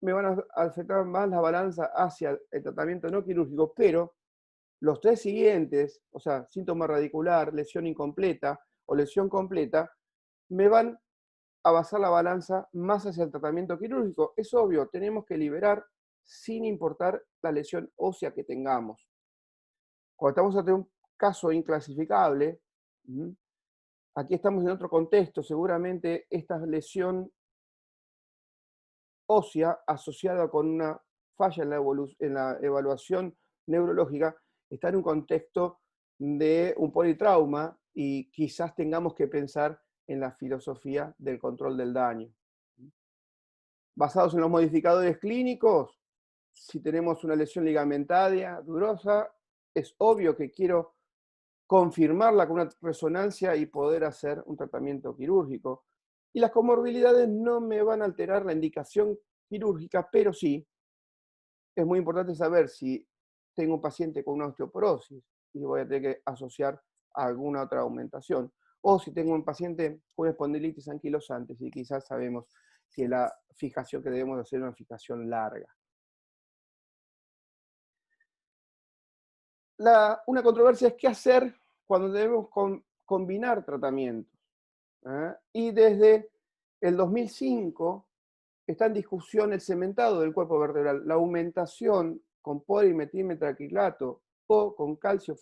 me van a afectar más la balanza hacia el tratamiento no quirúrgico, pero los 3 siguientes, o sea, síntoma radicular, lesión incompleta o lesión completa, me van a basar la balanza más hacia el tratamiento quirúrgico. Es obvio, tenemos que liberar sin importar la lesión ósea que tengamos. Cuando estamos ante un caso inclasificable, aquí estamos en otro contexto, seguramente esta lesión ósea asociada con una falla en la evaluación neurológica está en un contexto de un politrauma y quizás tengamos que pensar en la filosofía del control del daño. Basados en los modificadores clínicos, si tenemos una lesión ligamentaria durosa, es obvio que quiero confirmarla con una resonancia y poder hacer un tratamiento quirúrgico. Y las comorbilidades no me van a alterar la indicación quirúrgica, pero sí, es muy importante saber si tengo un paciente con una osteoporosis y voy a tener que asociar a alguna otra aumentación. O si tengo un paciente con espondilitis anquilosante y quizás sabemos que la fijación que debemos hacer es una fijación larga. Una controversia es qué hacer cuando debemos combinar tratamientos. Y desde el 2005 está en discusión el cementado del cuerpo vertebral, la aumentación con polimetilmetraquilato o con calcio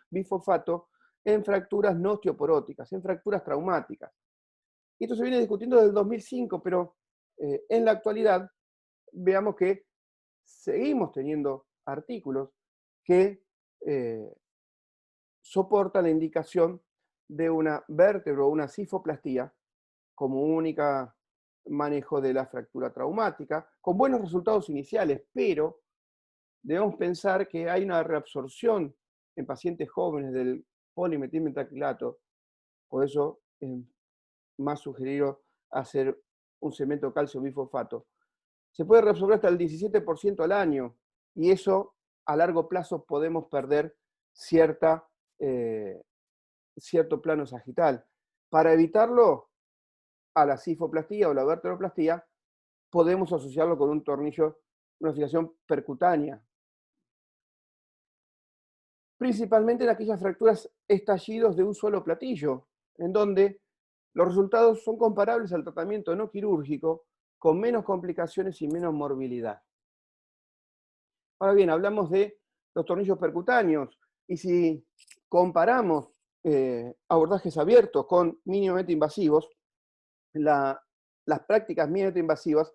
bifosfato en fracturas no osteoporóticas, en fracturas traumáticas. Y esto se viene discutiendo desde el 2005, pero en la actualidad veamos que seguimos teniendo artículos que soportan la indicación de una vértebra o una cifoplastía como única manejo de la fractura traumática, con buenos resultados iniciales, pero debemos pensar que hay una reabsorción en pacientes jóvenes del polimetilmetacrilato, por eso es más sugerido hacer un cemento calcio bifosfato. Se puede reabsorber hasta el 17% al año, y eso a largo plazo podemos perder cierto plano sagital. Para evitarlo, a la cifoplastía o la vertebroplastía podemos asociarlo con un tornillo, una fijación percutánea. Principalmente en aquellas fracturas estallidos de un solo platillo, en donde los resultados son comparables al tratamiento no quirúrgico, con menos complicaciones y menos morbilidad. Ahora bien, hablamos de los tornillos percutáneos, y si comparamos abordajes abiertos con mínimamente invasivos, las prácticas mínimamente invasivas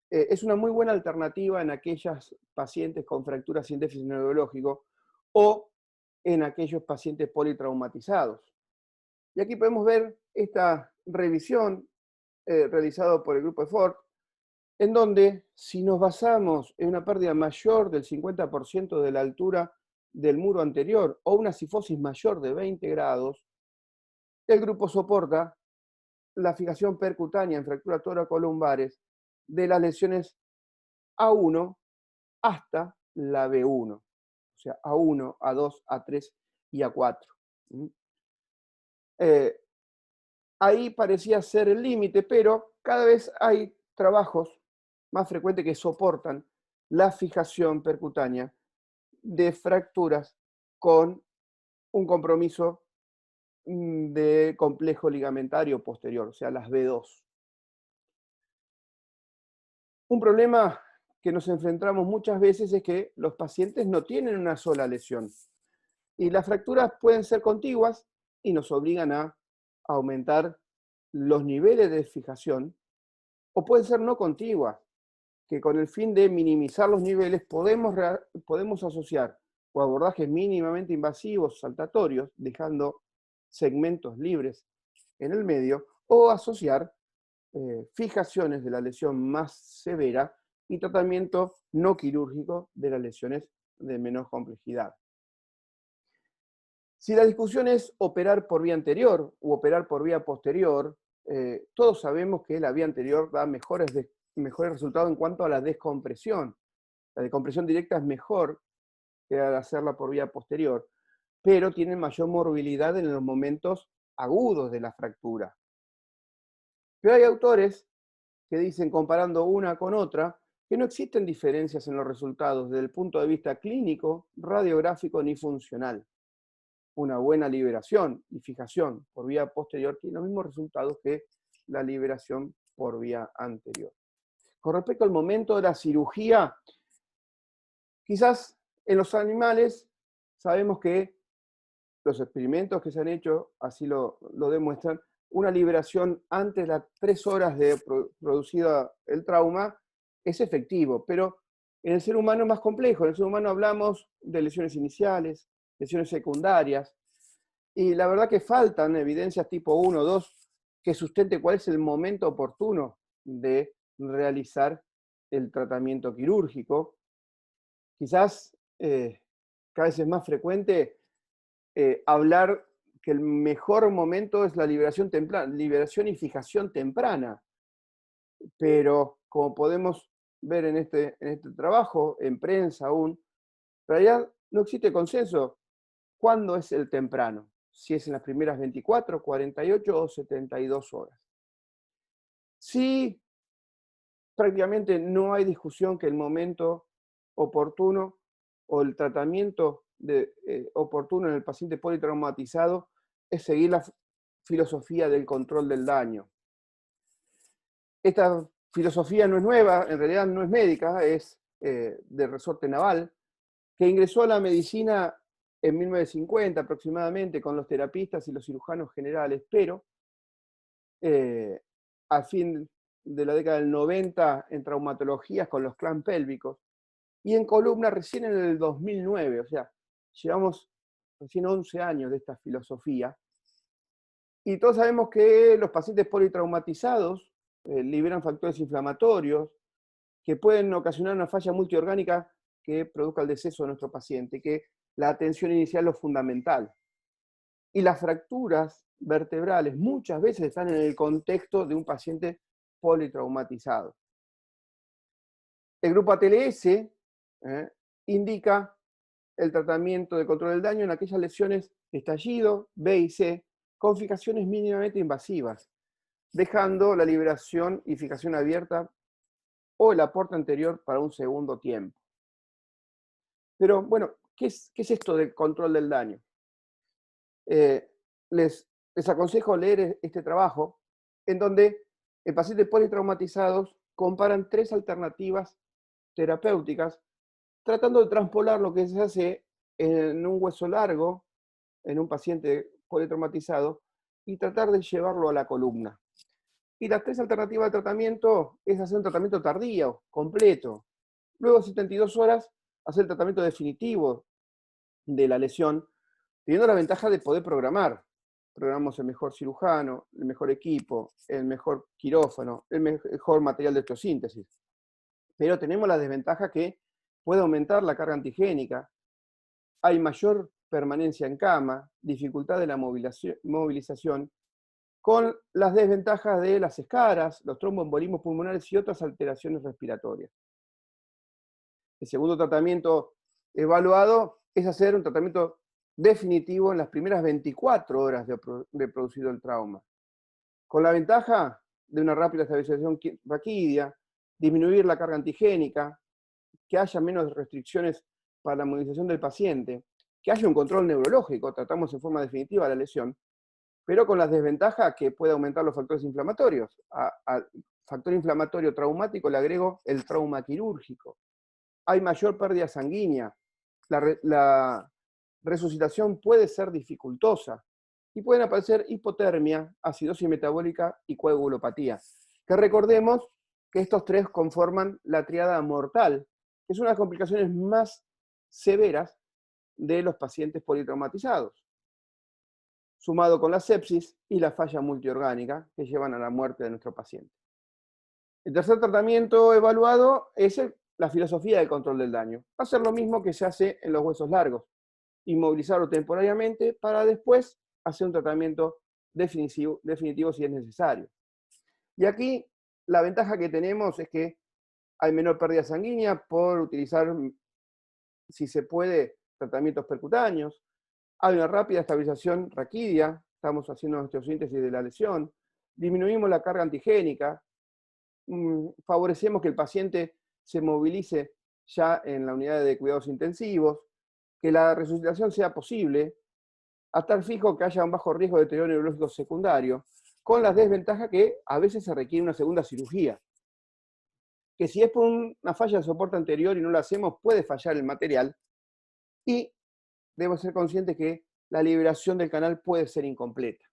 es una muy buena alternativa en aquellas pacientes con fracturas sin déficit neurológico o en aquellos pacientes politraumatizados. Y aquí podemos ver esta revisión realizada por el grupo EFFORT, en donde si nos basamos en una pérdida mayor del 50% de la altura del muro anterior o una cifosis mayor de 20 grados, el grupo soporta la fijación percutánea en fracturas toracolumbares de las lesiones A1 hasta la B1, o sea, A1, A2, A3 y A4. Ahí parecía ser el límite, pero cada vez hay trabajos más frecuentes que soportan la fijación percutánea de fracturas con un compromiso de complejo ligamentario posterior, o sea, las B2. Un problema que nos enfrentamos muchas veces es que los pacientes no tienen una sola lesión. Y las fracturas pueden ser contiguas y nos obligan a aumentar los niveles de fijación, o pueden ser no contiguas, que con el fin de minimizar los niveles podemos asociar o abordajes mínimamente invasivos saltatorios, dejando segmentos libres en el medio, o asociar fijaciones de la lesión más severa y tratamiento no quirúrgico de las lesiones de menor complejidad. Si la discusión es operar por vía anterior u operar por vía posterior, todos sabemos que la vía anterior da mejores resultados en cuanto a la descompresión. La descompresión directa es mejor que al hacerla por vía posterior, pero tiene mayor morbilidad en los momentos agudos de la fractura. Pero hay autores que dicen, comparando una con otra, que no existen diferencias en los resultados desde el punto de vista clínico, radiográfico ni funcional. Una buena liberación y fijación por vía posterior tiene los mismos resultados que la liberación por vía anterior. Con respecto al momento de la cirugía, quizás en los animales sabemos que los experimentos que se han hecho así lo demuestran, una liberación antes de las 3 horas de producido el trauma es efectivo, pero en el ser humano es más complejo. En el ser humano hablamos de lesiones iniciales, lesiones secundarias, y la verdad que faltan evidencias tipo 1 o 2 que sustente cuál es el momento oportuno de realizar el tratamiento quirúrgico. Quizás cada vez es más frecuente hablar que el mejor momento es la liberación y fijación temprana, pero como podemos ver en este trabajo, en prensa aún, en realidad no existe consenso cuándo es el temprano, si es en las primeras 24, 48 o 72 horas. Sí, prácticamente no hay discusión que el momento oportuno o el tratamiento oportuno en el paciente politraumatizado es seguir la filosofía del control del daño. Esta filosofía no es nueva, en realidad no es médica, es de resorte naval, que ingresó a la medicina en 1950 aproximadamente con los terapistas y los cirujanos generales, pero a fin de la década del 90 en traumatologías con los clamps pélvicos, y en columna recién en el 2009, o sea, llevamos recién 11 años de esta filosofía, y todos sabemos que los pacientes politraumatizados liberan factores inflamatorios que pueden ocasionar una falla multiorgánica que produzca el deceso de nuestro paciente, que la atención inicial es lo fundamental. Y las fracturas vertebrales muchas veces están en el contexto de un paciente politraumatizado. El grupo ATLS indica el tratamiento de control del daño en aquellas lesiones de estallido, B y C, con fijaciones mínimamente invasivas, dejando la liberación y fijación abierta o el aporte anterior para un segundo tiempo. Pero bueno, ¿qué es esto del control del daño? Les aconsejo leer este trabajo en donde en pacientes politraumatizados comparan 3 alternativas terapéuticas tratando de transpolar lo que se hace en un hueso largo, en un paciente politraumatizado, y tratar de llevarlo a la columna. Y las 3 alternativas de tratamiento es hacer un tratamiento tardío, completo. Luego, 72 horas, hacer el tratamiento definitivo de la lesión, teniendo la ventaja de poder programar. Programamos el mejor cirujano, el mejor equipo, el mejor quirófano, el mejor material de osteosíntesis. Pero tenemos la desventaja que puede aumentar la carga antigénica, hay mayor permanencia en cama, dificultad de la movilización, con las desventajas de las escaras, los tromboembolismos pulmonares y otras alteraciones respiratorias. El segundo tratamiento evaluado es hacer un tratamiento definitivo en las primeras 24 horas de producido el trauma, con la ventaja de una rápida estabilización raquídea, disminuir la carga antigénica, que haya menos restricciones para la movilización del paciente, que haya un control neurológico, tratamos en forma definitiva la lesión, pero con las desventajas que puede aumentar los factores inflamatorios. Al factor inflamatorio traumático le agrego el trauma quirúrgico. Hay mayor pérdida sanguínea, la resucitación puede ser dificultosa y pueden aparecer hipotermia, acidosis metabólica y coagulopatía. Que recordemos que estos 3 conforman la triada mortal, que es una de las complicaciones más severas de los pacientes politraumatizados, sumado con la sepsis y la falla multiorgánica que llevan a la muerte de nuestro paciente. El tercer tratamiento evaluado es la filosofía del control del daño. Va a ser lo mismo que se hace en los huesos largos, inmovilizarlo temporariamente para después hacer un tratamiento definitivo si es necesario. Y aquí la ventaja que tenemos es que hay menor pérdida sanguínea por utilizar, si se puede, tratamientos percutáneos. Hay una rápida estabilización raquídea, estamos haciendo osteosíntesis de la lesión, disminuimos la carga antigénica, favorecemos que el paciente se movilice ya en la unidad de cuidados intensivos, que la resucitación sea posible, a estar fijo que haya un bajo riesgo de deterioro neurológico secundario, con las desventajas que a veces se requiere una segunda cirugía. Que si es por una falla de soporte anterior y no lo hacemos, puede fallar el material, y debo ser consciente que la liberación del canal puede ser incompleta.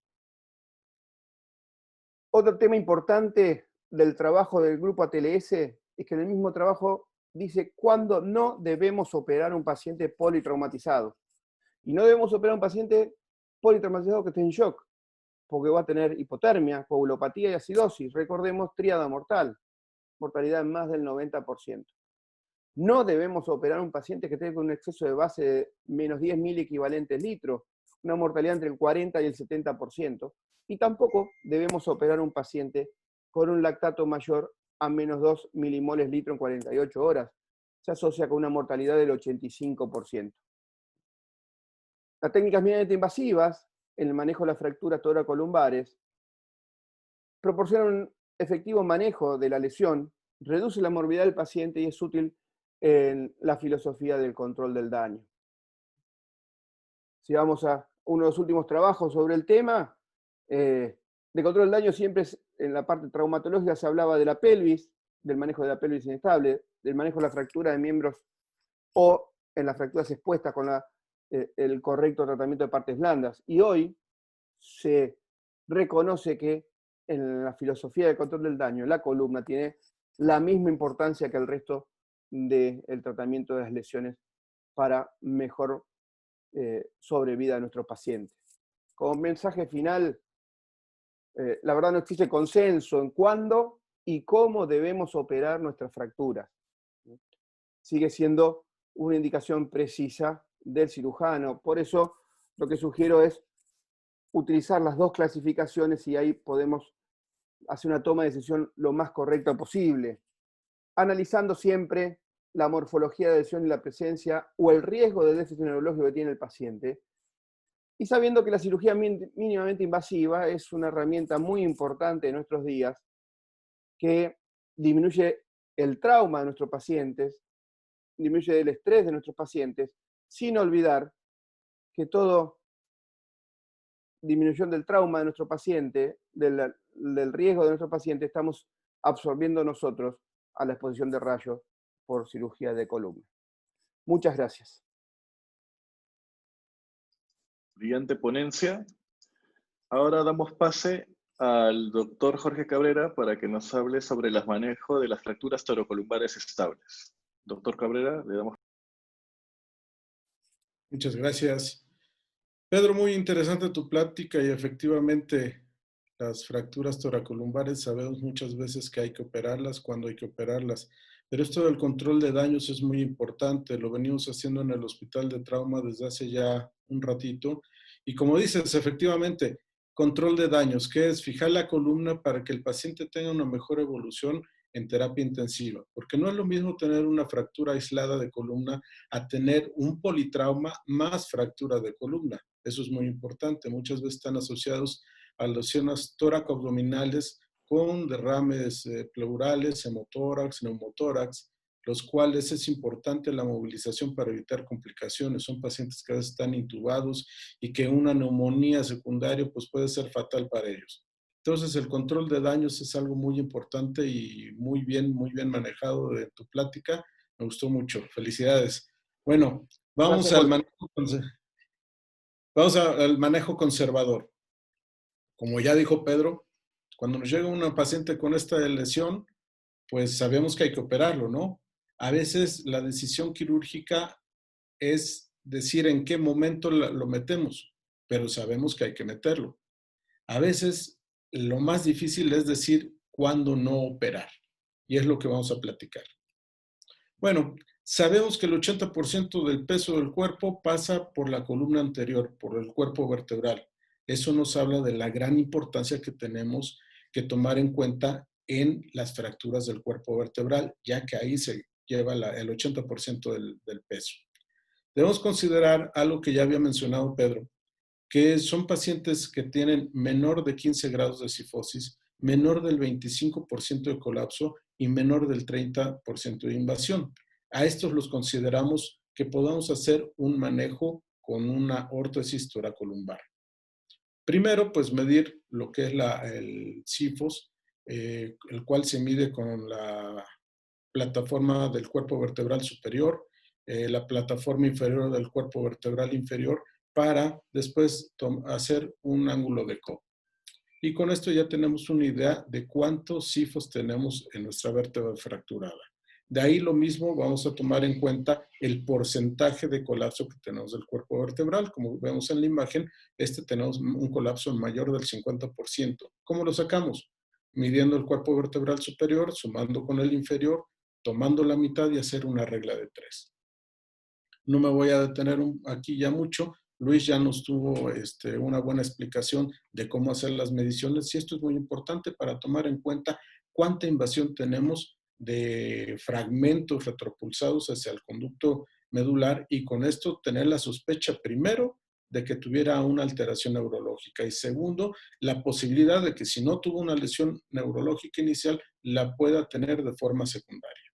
Otro tema importante del trabajo del grupo ATLS es que en el mismo trabajo dice cuándo no debemos operar a un paciente politraumatizado. Y no debemos operar a un paciente politraumatizado que esté en shock, porque va a tener hipotermia, coagulopatía y acidosis. Recordemos, tríada mortal, mortalidad en más del 90%. No debemos operar a un paciente que tenga un exceso de base de menos 10.000 equivalentes litros, una mortalidad entre el 40 y el 70%. Y tampoco debemos operar a un paciente con un lactato mayor a menos 2 milimoles litro en 48 horas. Se asocia con una mortalidad del 85%. Las técnicas mínimamente invasivas en el manejo de las fracturas toracolumbares proporcionan un efectivo manejo de la lesión, reduce la morbidad del paciente y es útil en la filosofía del control del daño. Si vamos a uno de los últimos trabajos sobre el tema, de control del daño, siempre en la parte traumatológica se hablaba de la pelvis, del manejo de la pelvis inestable, del manejo de la fractura de miembros o en las fracturas expuestas con el correcto tratamiento de partes blandas. Y hoy se reconoce que en la filosofía del control del daño, la columna tiene la misma importancia que el resto del tratamiento de las lesiones para mejor sobrevida de nuestros pacientes. Como mensaje final, la verdad no existe consenso en cuándo y cómo debemos operar nuestras fracturas. Sigue siendo una indicación precisa del cirujano. Por eso lo que sugiero es utilizar las dos clasificaciones y ahí podemos hacer una toma de decisión lo más correcta posible, analizando siempre la morfología de lesión y la presencia o el riesgo de déficit neurológico que tiene el paciente, y sabiendo que la cirugía mínimamente invasiva es una herramienta muy importante en nuestros días que disminuye el trauma de nuestros pacientes, disminuye el estrés de nuestros pacientes, sin olvidar que todo disminución del trauma de nuestro paciente, del riesgo de nuestro paciente, estamos absorbiendo nosotros a la exposición de rayos por cirugía de columna. Muchas gracias.
Brillante ponencia. Ahora damos pase al doctor Jorge Cabrera para que nos hable sobre el manejo de las fracturas torocolumbares estables. Doctor Cabrera, le damos.
Muchas gracias. Pedro, muy interesante tu plática y efectivamente las fracturas toracolumbares sabemos muchas veces que hay que operarlas cuando hay que operarlas, pero esto del control de daños es muy importante, lo venimos haciendo en el Hospital de Trauma desde hace ya un ratito y como dices, efectivamente, control de daños, que es fijar la columna para que el paciente tenga una mejor evolución en terapia intensiva, porque no es lo mismo tener una fractura aislada de columna a tener un politrauma más fractura de columna. Eso es muy importante. Muchas veces están asociados a lesiones tóraco-abdominales con derrames pleurales, hemotórax, neumotórax, los cuales es importante la movilización para evitar complicaciones. Son pacientes que a veces están intubados y que una neumonía secundaria pues, puede ser fatal para ellos. Entonces, el control de daños es algo muy importante y muy bien manejado de tu plática. Me gustó mucho. Felicidades. Bueno, vamos al manejo conservador. Como ya dijo Pedro, cuando nos llega una paciente con esta lesión, pues sabemos que hay que operarlo, ¿no? A veces la decisión quirúrgica es decir en qué momento lo metemos, pero sabemos que hay que meterlo. A veces lo más difícil es decir cuándo no operar, y es lo que vamos a platicar. Bueno, sabemos que el 80% del peso del cuerpo pasa por la columna anterior, por el cuerpo vertebral. Eso nos habla de la gran importancia que tenemos que tomar en cuenta en las fracturas del cuerpo vertebral, ya que ahí se lleva el 80% del peso. Debemos considerar algo que ya había mencionado Pedro, que son pacientes que tienen menor de 15 grados de cifosis, menor del 25% de colapso y menor del 30% de invasión. A estos los consideramos que podamos hacer un manejo con una órtesis toracolumbar. Primero, pues medir lo que es el CIFOS, el cual se mide con la plataforma del cuerpo vertebral superior, la plataforma inferior del cuerpo vertebral inferior, para después hacer un ángulo de CO. Y con esto ya tenemos una idea de cuántos CIFOS tenemos en nuestra vértebra fracturada. De ahí lo mismo vamos a tomar en cuenta el porcentaje de colapso que tenemos del cuerpo vertebral. Como vemos en la imagen, tenemos un colapso mayor del 50%. ¿Cómo lo sacamos? Midiendo el cuerpo vertebral superior, sumando con el inferior, tomando la mitad y hacer una regla de 3. No me voy a detener aquí ya mucho. Luis ya nos tuvo una buena explicación de cómo hacer las mediciones y esto es muy importante para tomar en cuenta cuánta invasión tenemos de fragmentos retropulsados hacia el conducto medular y con esto tener la sospecha primero de que tuviera una alteración neurológica y segundo, la posibilidad de que si no tuvo una lesión neurológica inicial, la pueda tener de forma secundaria.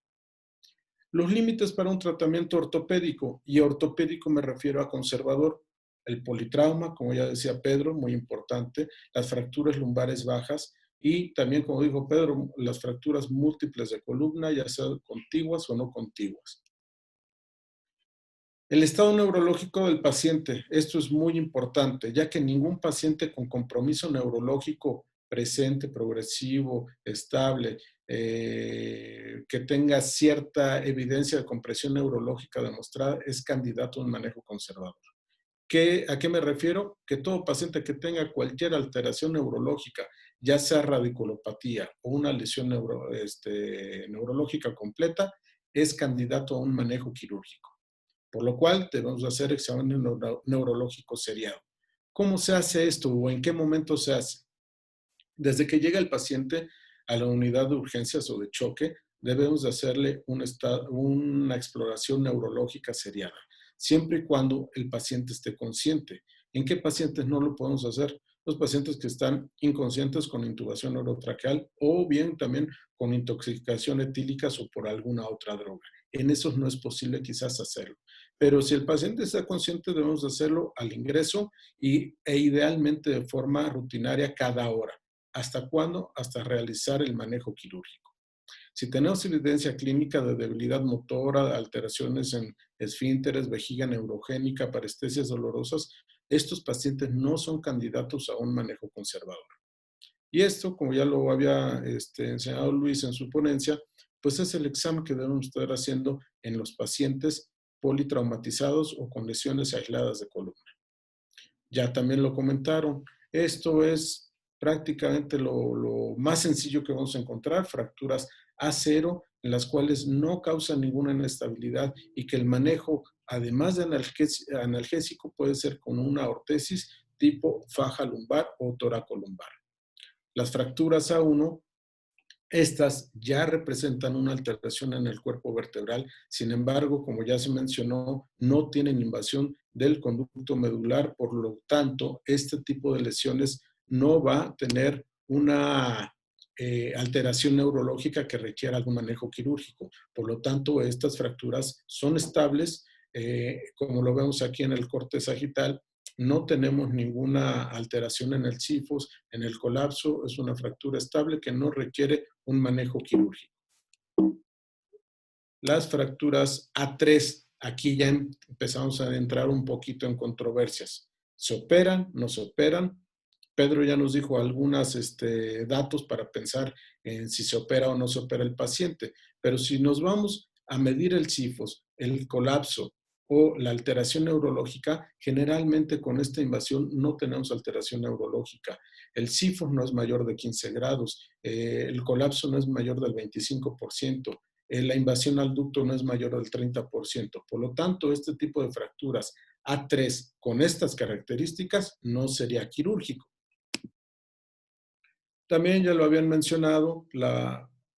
Los límites para un tratamiento ortopédico, y ortopédico me refiero a conservador, el politrauma, como ya decía Pedro, muy importante, las fracturas lumbares bajas y también, como dijo Pedro, las fracturas múltiples de columna, ya sean contiguas o no contiguas. El estado neurológico del paciente, esto es muy importante, ya que ningún paciente con compromiso neurológico presente, progresivo, estable, que tenga cierta evidencia de compresión neurológica demostrada, es candidato a un manejo conservador. ¿A qué me refiero? Que todo paciente que tenga cualquier alteración neurológica, ya sea radiculopatía o una lesión neurológica completa, es candidato a un manejo quirúrgico. Por lo cual debemos hacer exámenes neurológicos seriados. ¿Cómo se hace esto o en qué momento se hace? Desde que llega el paciente a la unidad de urgencias o de choque, debemos de hacerle una exploración neurológica seriada, siempre y cuando el paciente esté consciente. ¿En qué pacientes no lo podemos hacer? Los pacientes que están inconscientes con intubación orotraqueal o bien también con intoxicación etílica o por alguna otra droga. En esos no es posible quizás hacerlo. Pero si el paciente está consciente, debemos hacerlo al ingreso e idealmente de forma rutinaria cada hora. ¿Hasta cuándo? Hasta realizar el manejo quirúrgico. Si tenemos evidencia clínica de debilidad motora, alteraciones en esfínteres, vejiga neurogénica, parestesias dolorosas, estos pacientes no son candidatos a un manejo conservador. Y esto, como ya lo había enseñado Luis en su ponencia, pues es el examen que debemos estar haciendo en los pacientes politraumatizados o con lesiones aisladas de columna. Ya también lo comentaron, esto es prácticamente lo más sencillo que vamos a encontrar, fracturas A0, en las cuales no causan ninguna inestabilidad y que el manejo, además de analgésico, puede ser con una ortesis tipo faja lumbar o toracolumbar. Las fracturas A1, estas ya representan una alteración en el cuerpo vertebral, sin embargo, como ya se mencionó, no tienen invasión del conducto medular, por lo tanto, este tipo de lesiones no va a tener una alteración neurológica que requiera algún manejo quirúrgico. Por lo tanto, estas fracturas son estables, como lo vemos aquí en el corte sagital, no tenemos ninguna alteración en el CIFOS, en el colapso, es una fractura estable que no requiere un manejo quirúrgico. Las fracturas A3, aquí ya empezamos a entrar un poquito en controversias. ¿Se operan? ¿No se operan? Pedro ya nos dijo algunos datos para pensar en si se opera o no se opera el paciente, pero si nos vamos a medir el CIFOS, el colapso o la alteración neurológica, generalmente con esta invasión no tenemos alteración neurológica. El CIFOS no es mayor de 15 grados, el colapso no es mayor del 25%, la invasión al ducto no es mayor del 30%. Por lo tanto, este tipo de fracturas A3 con estas características no sería quirúrgico. También ya lo habían mencionado,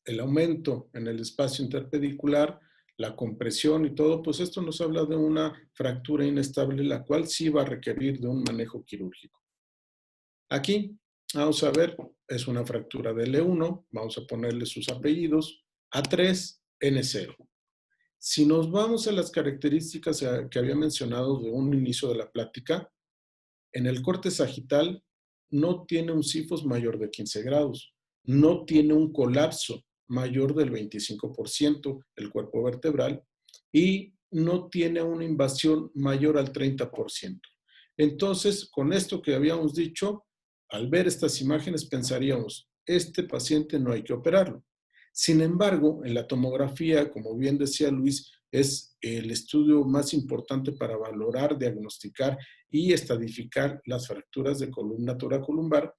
el aumento en el espacio interpedicular, la compresión y todo, pues esto nos habla de una fractura inestable, la cual sí va a requerir de un manejo quirúrgico. Aquí, vamos a ver, es una fractura de L1, vamos a ponerle sus apellidos, A3, N0. Si nos vamos a las características que había mencionado de un inicio de la plática, en el corte sagital no tiene un sifos mayor de 15 grados, no tiene un colapso mayor del 25% del cuerpo vertebral y no tiene una invasión mayor al 30%. Entonces, con esto que habíamos dicho, al ver estas imágenes pensaríamos, este paciente no hay que operarlo. Sin embargo, en la tomografía, como bien decía Luis, es el estudio más importante para valorar, diagnosticar y estadificar las fracturas de columna toracolumbar.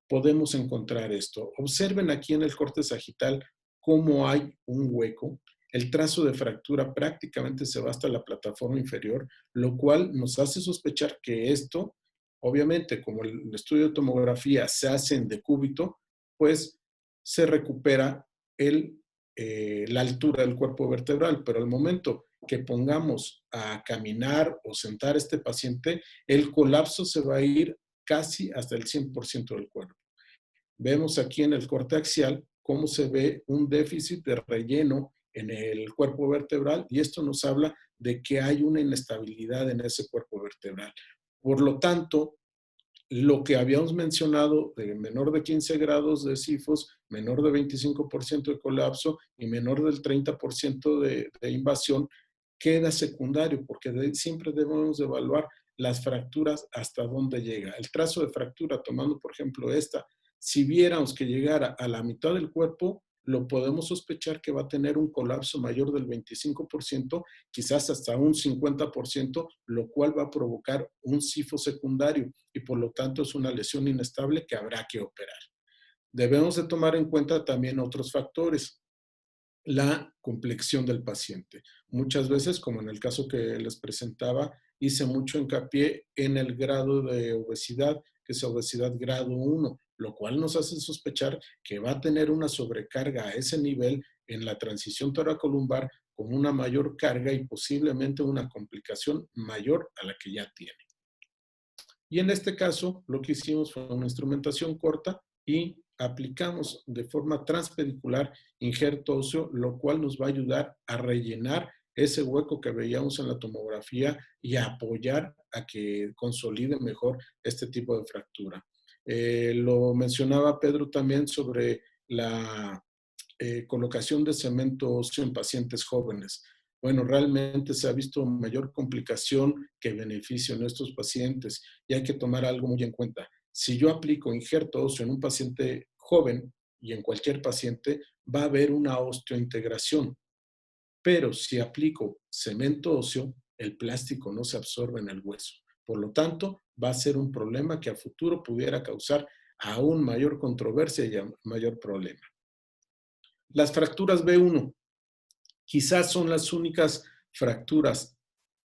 Podemos encontrar esto. Observen aquí en el corte sagital cómo hay un hueco. El trazo de fractura prácticamente se va hasta la plataforma inferior, lo cual nos hace sospechar que esto, obviamente, como el estudio de tomografía se hace en decúbito, pues se recupera la altura del cuerpo vertebral, pero al momento que pongamos a caminar o sentar a este paciente, el colapso se va a ir casi hasta el 100% del cuerpo. Vemos aquí en el corte axial cómo se ve un déficit de relleno en el cuerpo vertebral y esto nos habla de que hay una inestabilidad en ese cuerpo vertebral. Por lo tanto, lo que habíamos mencionado de menor de 15 grados de sifos, menor de 25% de colapso y menor del 30% de invasión, queda secundario porque siempre debemos evaluar las fracturas hasta dónde llega. El trazo de fractura, tomando por ejemplo esta, si viéramos que llegara a la mitad del cuerpo, lo podemos sospechar que va a tener un colapso mayor del 25%, quizás hasta un 50%, lo cual va a provocar un sifo secundario y por lo tanto es una lesión inestable que habrá que operar. Debemos de tomar en cuenta también otros factores. La complexión del paciente. Muchas veces, como en el caso que les presentaba, hice mucho hincapié en el grado de obesidad, que es obesidad grado 1, lo cual nos hace sospechar que va a tener una sobrecarga a ese nivel en la transición toracolumbar con una mayor carga y posiblemente una complicación mayor a la que ya tiene. Y en este caso, lo que hicimos fue una instrumentación corta y aplicamos de forma transpedicular injerto óseo, lo cual nos va a ayudar a rellenar ese hueco que veíamos en la tomografía y a apoyar a que consolide mejor este tipo de fractura. Lo mencionaba Pedro también sobre la colocación de cemento óseo en pacientes jóvenes. Bueno, realmente se ha visto mayor complicación que beneficio en estos pacientes y hay que tomar algo muy en cuenta. Si yo aplico injerto óseo en un paciente joven y en cualquier paciente, va a haber una osteointegración. Pero si aplico cemento óseo, el plástico no se absorbe en el hueso. Por lo tanto, va a ser un problema que a futuro pudiera causar aún mayor controversia y mayor problema. Las fracturas B1 quizás son las únicas fracturas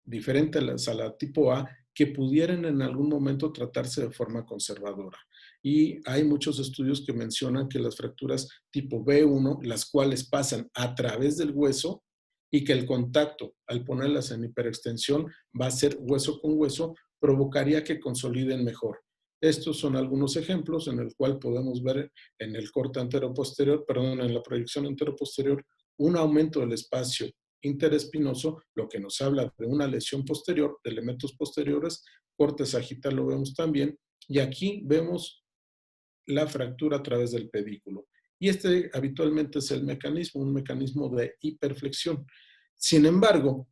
diferentes a la tipo A que pudieran en algún momento tratarse de forma conservadora. Y hay muchos estudios que mencionan que las fracturas tipo B1, las cuales pasan a través del hueso y que el contacto al ponerlas en hiperextensión va a ser hueso con hueso, provocaría que consoliden mejor. Estos son algunos ejemplos en el cual podemos ver en el corte anteroposterior, perdón, en la proyección anteroposterior, un aumento del espacio interespinoso, lo que nos habla de una lesión posterior, de elementos posteriores, corte sagital lo vemos también, y aquí vemos la fractura a través del pedículo. Y este habitualmente es el mecanismo, un mecanismo de hiperflexión. Sin embargo,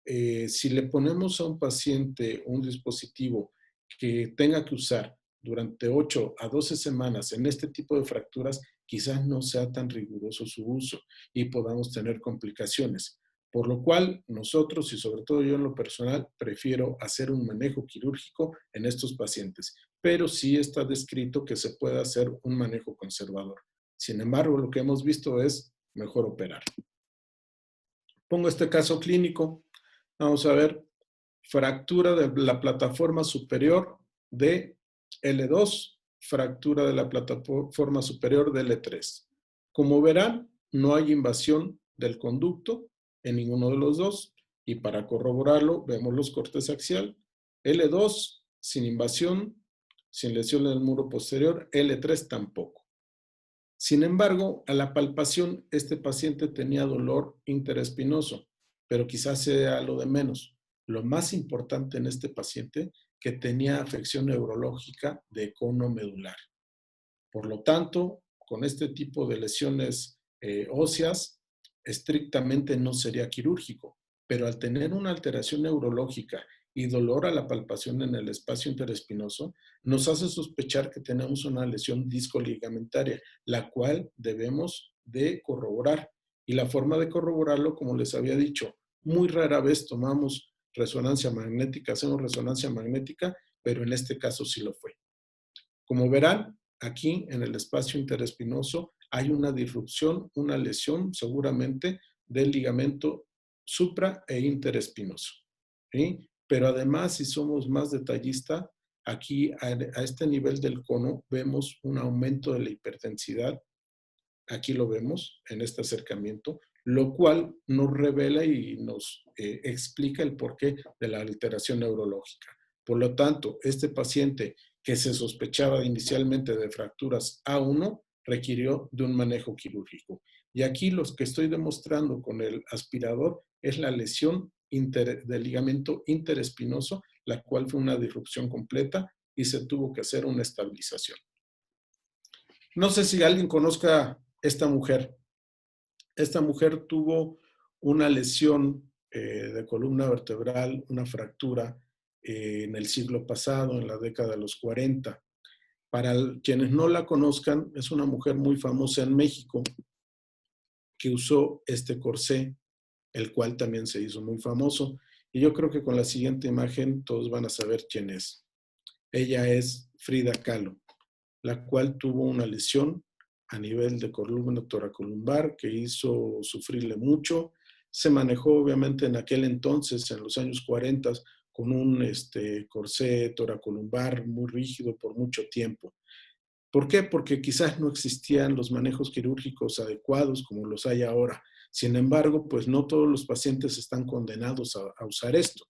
si le ponemos a un paciente un dispositivo que tenga que usar durante 8 a 12 semanas en este tipo de fracturas, quizás no sea tan riguroso su uso y podamos tener complicaciones. Por lo cual, nosotros y sobre todo yo en lo personal, prefiero hacer un manejo quirúrgico en estos pacientes, pero sí está descrito que se puede hacer un manejo conservador. Sin embargo, lo que hemos visto es mejor operar. Pongo este caso clínico. Vamos a ver, fractura de la plataforma superior de L2, fractura de la plataforma superior de L3. Como verán, no hay invasión del conducto en ninguno de los dos y para corroborarlo vemos los cortes axial. L2 sin invasión, sin lesión en el muro posterior, L3 tampoco. Sin embargo, a la palpación este paciente tenía dolor interespinoso, pero quizás sea lo de menos. Lo más importante en este paciente que tenía afección neurológica de cono medular. Por lo tanto, con este tipo de lesiones óseas, estrictamente no sería quirúrgico, pero al tener una alteración neurológica y dolor a la palpación en el espacio interespinoso, nos hace sospechar que tenemos una lesión discoligamentaria, la cual debemos de corroborar. Y la forma de corroborarlo, como les había dicho, muy rara vez tomamos resonancia magnética, hacemos resonancia magnética, pero en este caso sí lo fue. Como verán, aquí en el espacio interespinoso hay una disrupción, una lesión seguramente del ligamento supra e interespinoso, ¿sí? Pero además, si somos más detallistas, aquí a este nivel del cono vemos un aumento de la hipertensidad. Aquí lo vemos en este acercamiento, lo cual nos revela y nos explica el porqué de la alteración neurológica. Por lo tanto, este paciente que se sospechaba inicialmente de fracturas A1 requirió de un manejo quirúrgico. Y aquí los que estoy demostrando con el aspirador es la lesión del ligamento interespinoso, la cual fue una disrupción completa y se tuvo que hacer una estabilización. No sé si alguien conozca esta mujer. Esta mujer tuvo una lesión de columna vertebral, una fractura en el siglo pasado, en la década de los 40. Para quienes no la conozcan, es una mujer muy famosa en México que usó este corsé, el cual también se hizo muy famoso. Y yo creo que con la siguiente imagen todos van a saber quién es. Ella es Frida Kahlo, la cual tuvo una lesión a nivel de columna toracolumbar que hizo sufrirle mucho. Se manejó obviamente en aquel entonces, en los años 40, con un corsé toracolumbar muy rígido por mucho tiempo. ¿Por qué? Porque quizás no existían los manejos quirúrgicos adecuados como los hay ahora. Sin embargo, pues no todos los pacientes están condenados a usar esto.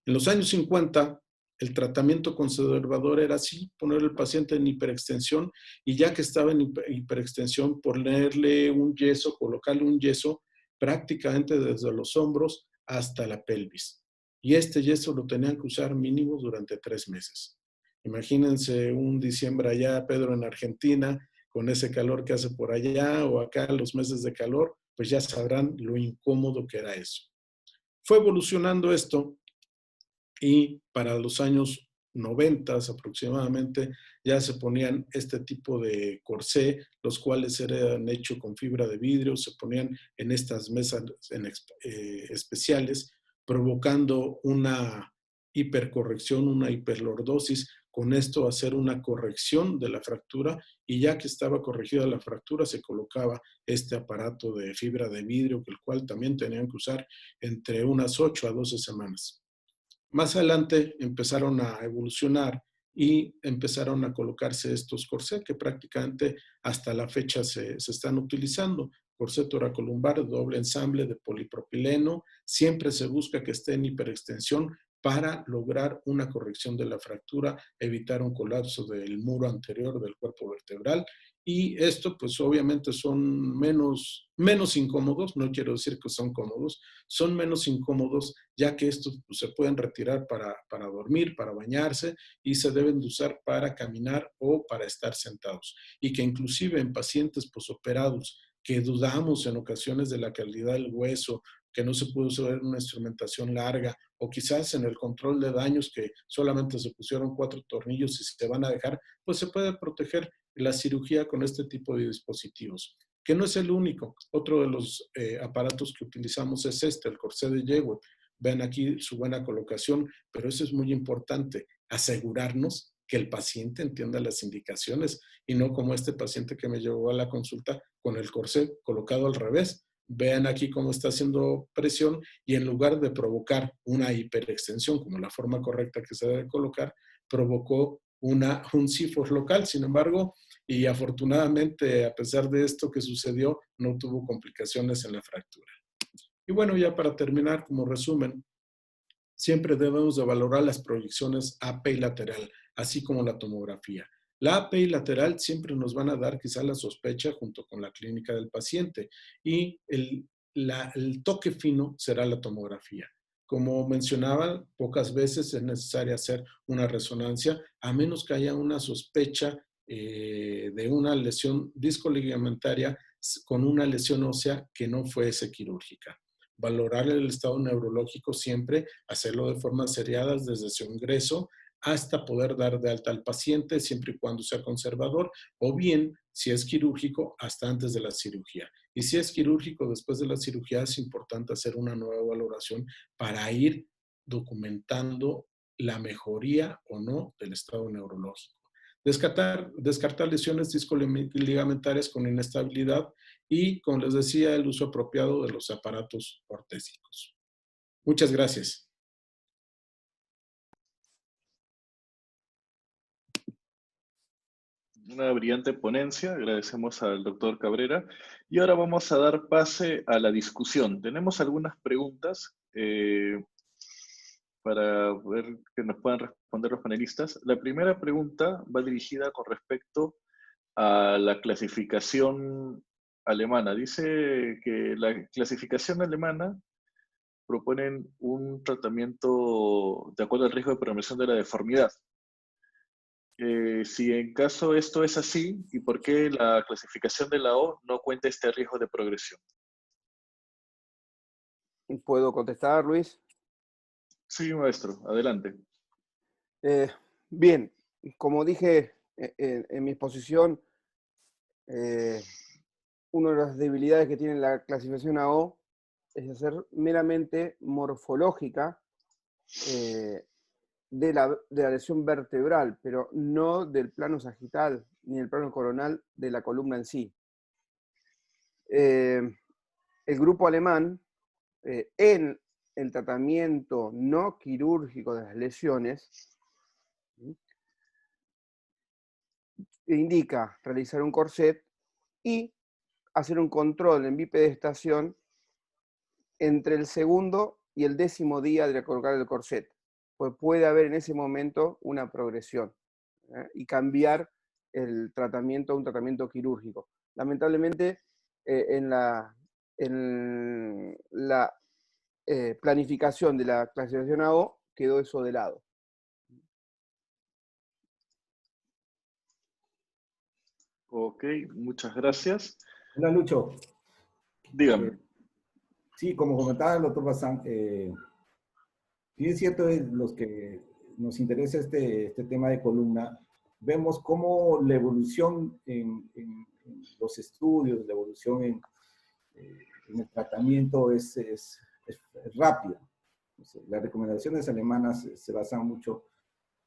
En los años 50, el tratamiento conservador era así, poner al paciente en hiperextensión y ya que estaba en hiperextensión, ponerle un yeso, colocarle un yeso prácticamente desde los hombros hasta la pelvis. Y este yeso lo tenían que usar mínimo durante 3 meses. Imagínense un diciembre allá, Pedro, en Argentina, con ese calor que hace por allá o acá los meses de calor, pues ya sabrán lo incómodo que era eso. Fue evolucionando esto y para los años 90 aproximadamente ya se ponían este tipo de corsé, los cuales eran hechos con fibra de vidrio, se ponían en estas mesas especiales, provocando una hipercorrección, una hiperlordosis, con esto hacer una corrección de la fractura y ya que estaba corregida la fractura se colocaba este aparato de fibra de vidrio, el cual también tenían que usar entre unas 8 a 12 semanas. Más adelante empezaron a evolucionar y empezaron a colocarse estos corsés que prácticamente hasta la fecha se están utilizando. Corsé toracolumbar, doble ensamble de polipropileno. Siempre se busca que esté en hiperextensión para lograr una corrección de la fractura, evitar un colapso del muro anterior del cuerpo vertebral. Y esto, pues obviamente son menos incómodos, no quiero decir que son cómodos, son menos incómodos ya que estos pues, se pueden retirar para dormir, para bañarse y se deben de usar para caminar o para estar sentados. Y que inclusive en pacientes posoperados que dudamos en ocasiones de la calidad del hueso, que no se puede usar una instrumentación larga, o quizás en el control de daños que solamente se pusieron 4 tornillos y se van a dejar, pues se puede proteger la cirugía con este tipo de dispositivos, que no es el único. Otro de los aparatos que utilizamos es el corsé de Jewett. Ven aquí su buena colocación, pero eso es muy importante, asegurarnos que el paciente entienda las indicaciones y no como este paciente que me llevó a la consulta con el corsé colocado al revés. Vean aquí cómo está haciendo presión y en lugar de provocar una hiperextensión como la forma correcta que se debe colocar, provocó un sifos local. Sin embargo, y afortunadamente, a pesar de esto que sucedió, no tuvo complicaciones en la fractura. Y bueno, ya para terminar, como resumen, siempre debemos de valorar las proyecciones AP y lateral, así como la tomografía. La AP y lateral siempre nos van a dar quizá la sospecha junto con la clínica del paciente y el toque fino será la tomografía. Como mencionaba, pocas veces es necesario hacer una resonancia, a menos que haya una sospecha de una lesión discoligamentaria con una lesión ósea que no fuese quirúrgica. Valorar el estado neurológico siempre, hacerlo de forma seriada desde su ingreso hasta poder dar de alta al paciente, siempre y cuando sea conservador, o bien, si es quirúrgico, hasta antes de la cirugía. Y si es quirúrgico, después de la cirugía, es importante hacer una nueva valoración para ir documentando la mejoría o no del estado neurológico. Descartar lesiones discoligamentarias con inestabilidad y, como les decía, el uso apropiado de los aparatos ortésicos. Muchas gracias.
Una brillante ponencia, agradecemos al doctor Cabrera. Y ahora vamos a dar pase a la discusión. Tenemos algunas preguntas para ver que nos puedan responder los panelistas. La primera pregunta va dirigida con respecto a la clasificación alemana. Dice que la clasificación alemana proponen un tratamiento de acuerdo al riesgo de progresión de la deformidad. Si en caso esto es así, ¿y por qué la clasificación de la O no cuenta este riesgo de progresión?
¿Puedo contestar, Luis?
Sí, maestro, adelante.
Bien, como dije en mi exposición, una de las debilidades que tiene la clasificación AO es ser meramente morfológica de la lesión vertebral, pero no del plano sagital ni del plano coronal de la columna en sí. El grupo alemán, en el tratamiento no quirúrgico de las lesiones, indica realizar un corset y hacer un control en bipedestación entre el segundo y el 10º día de colocar el corset. Pues puede haber en ese momento una progresión y cambiar el tratamiento a un tratamiento quirúrgico. Lamentablemente, en la planificación de la clasificación AO quedó eso de lado.
Ok, muchas gracias.
Hola, Lucho.
Dígame.
Sí, como comentaba el doctor Bazán, sí es cierto, los que nos interesa este tema de columna, vemos cómo la evolución en los estudios, la evolución en el tratamiento es rápida. Las recomendaciones alemanas se basan mucho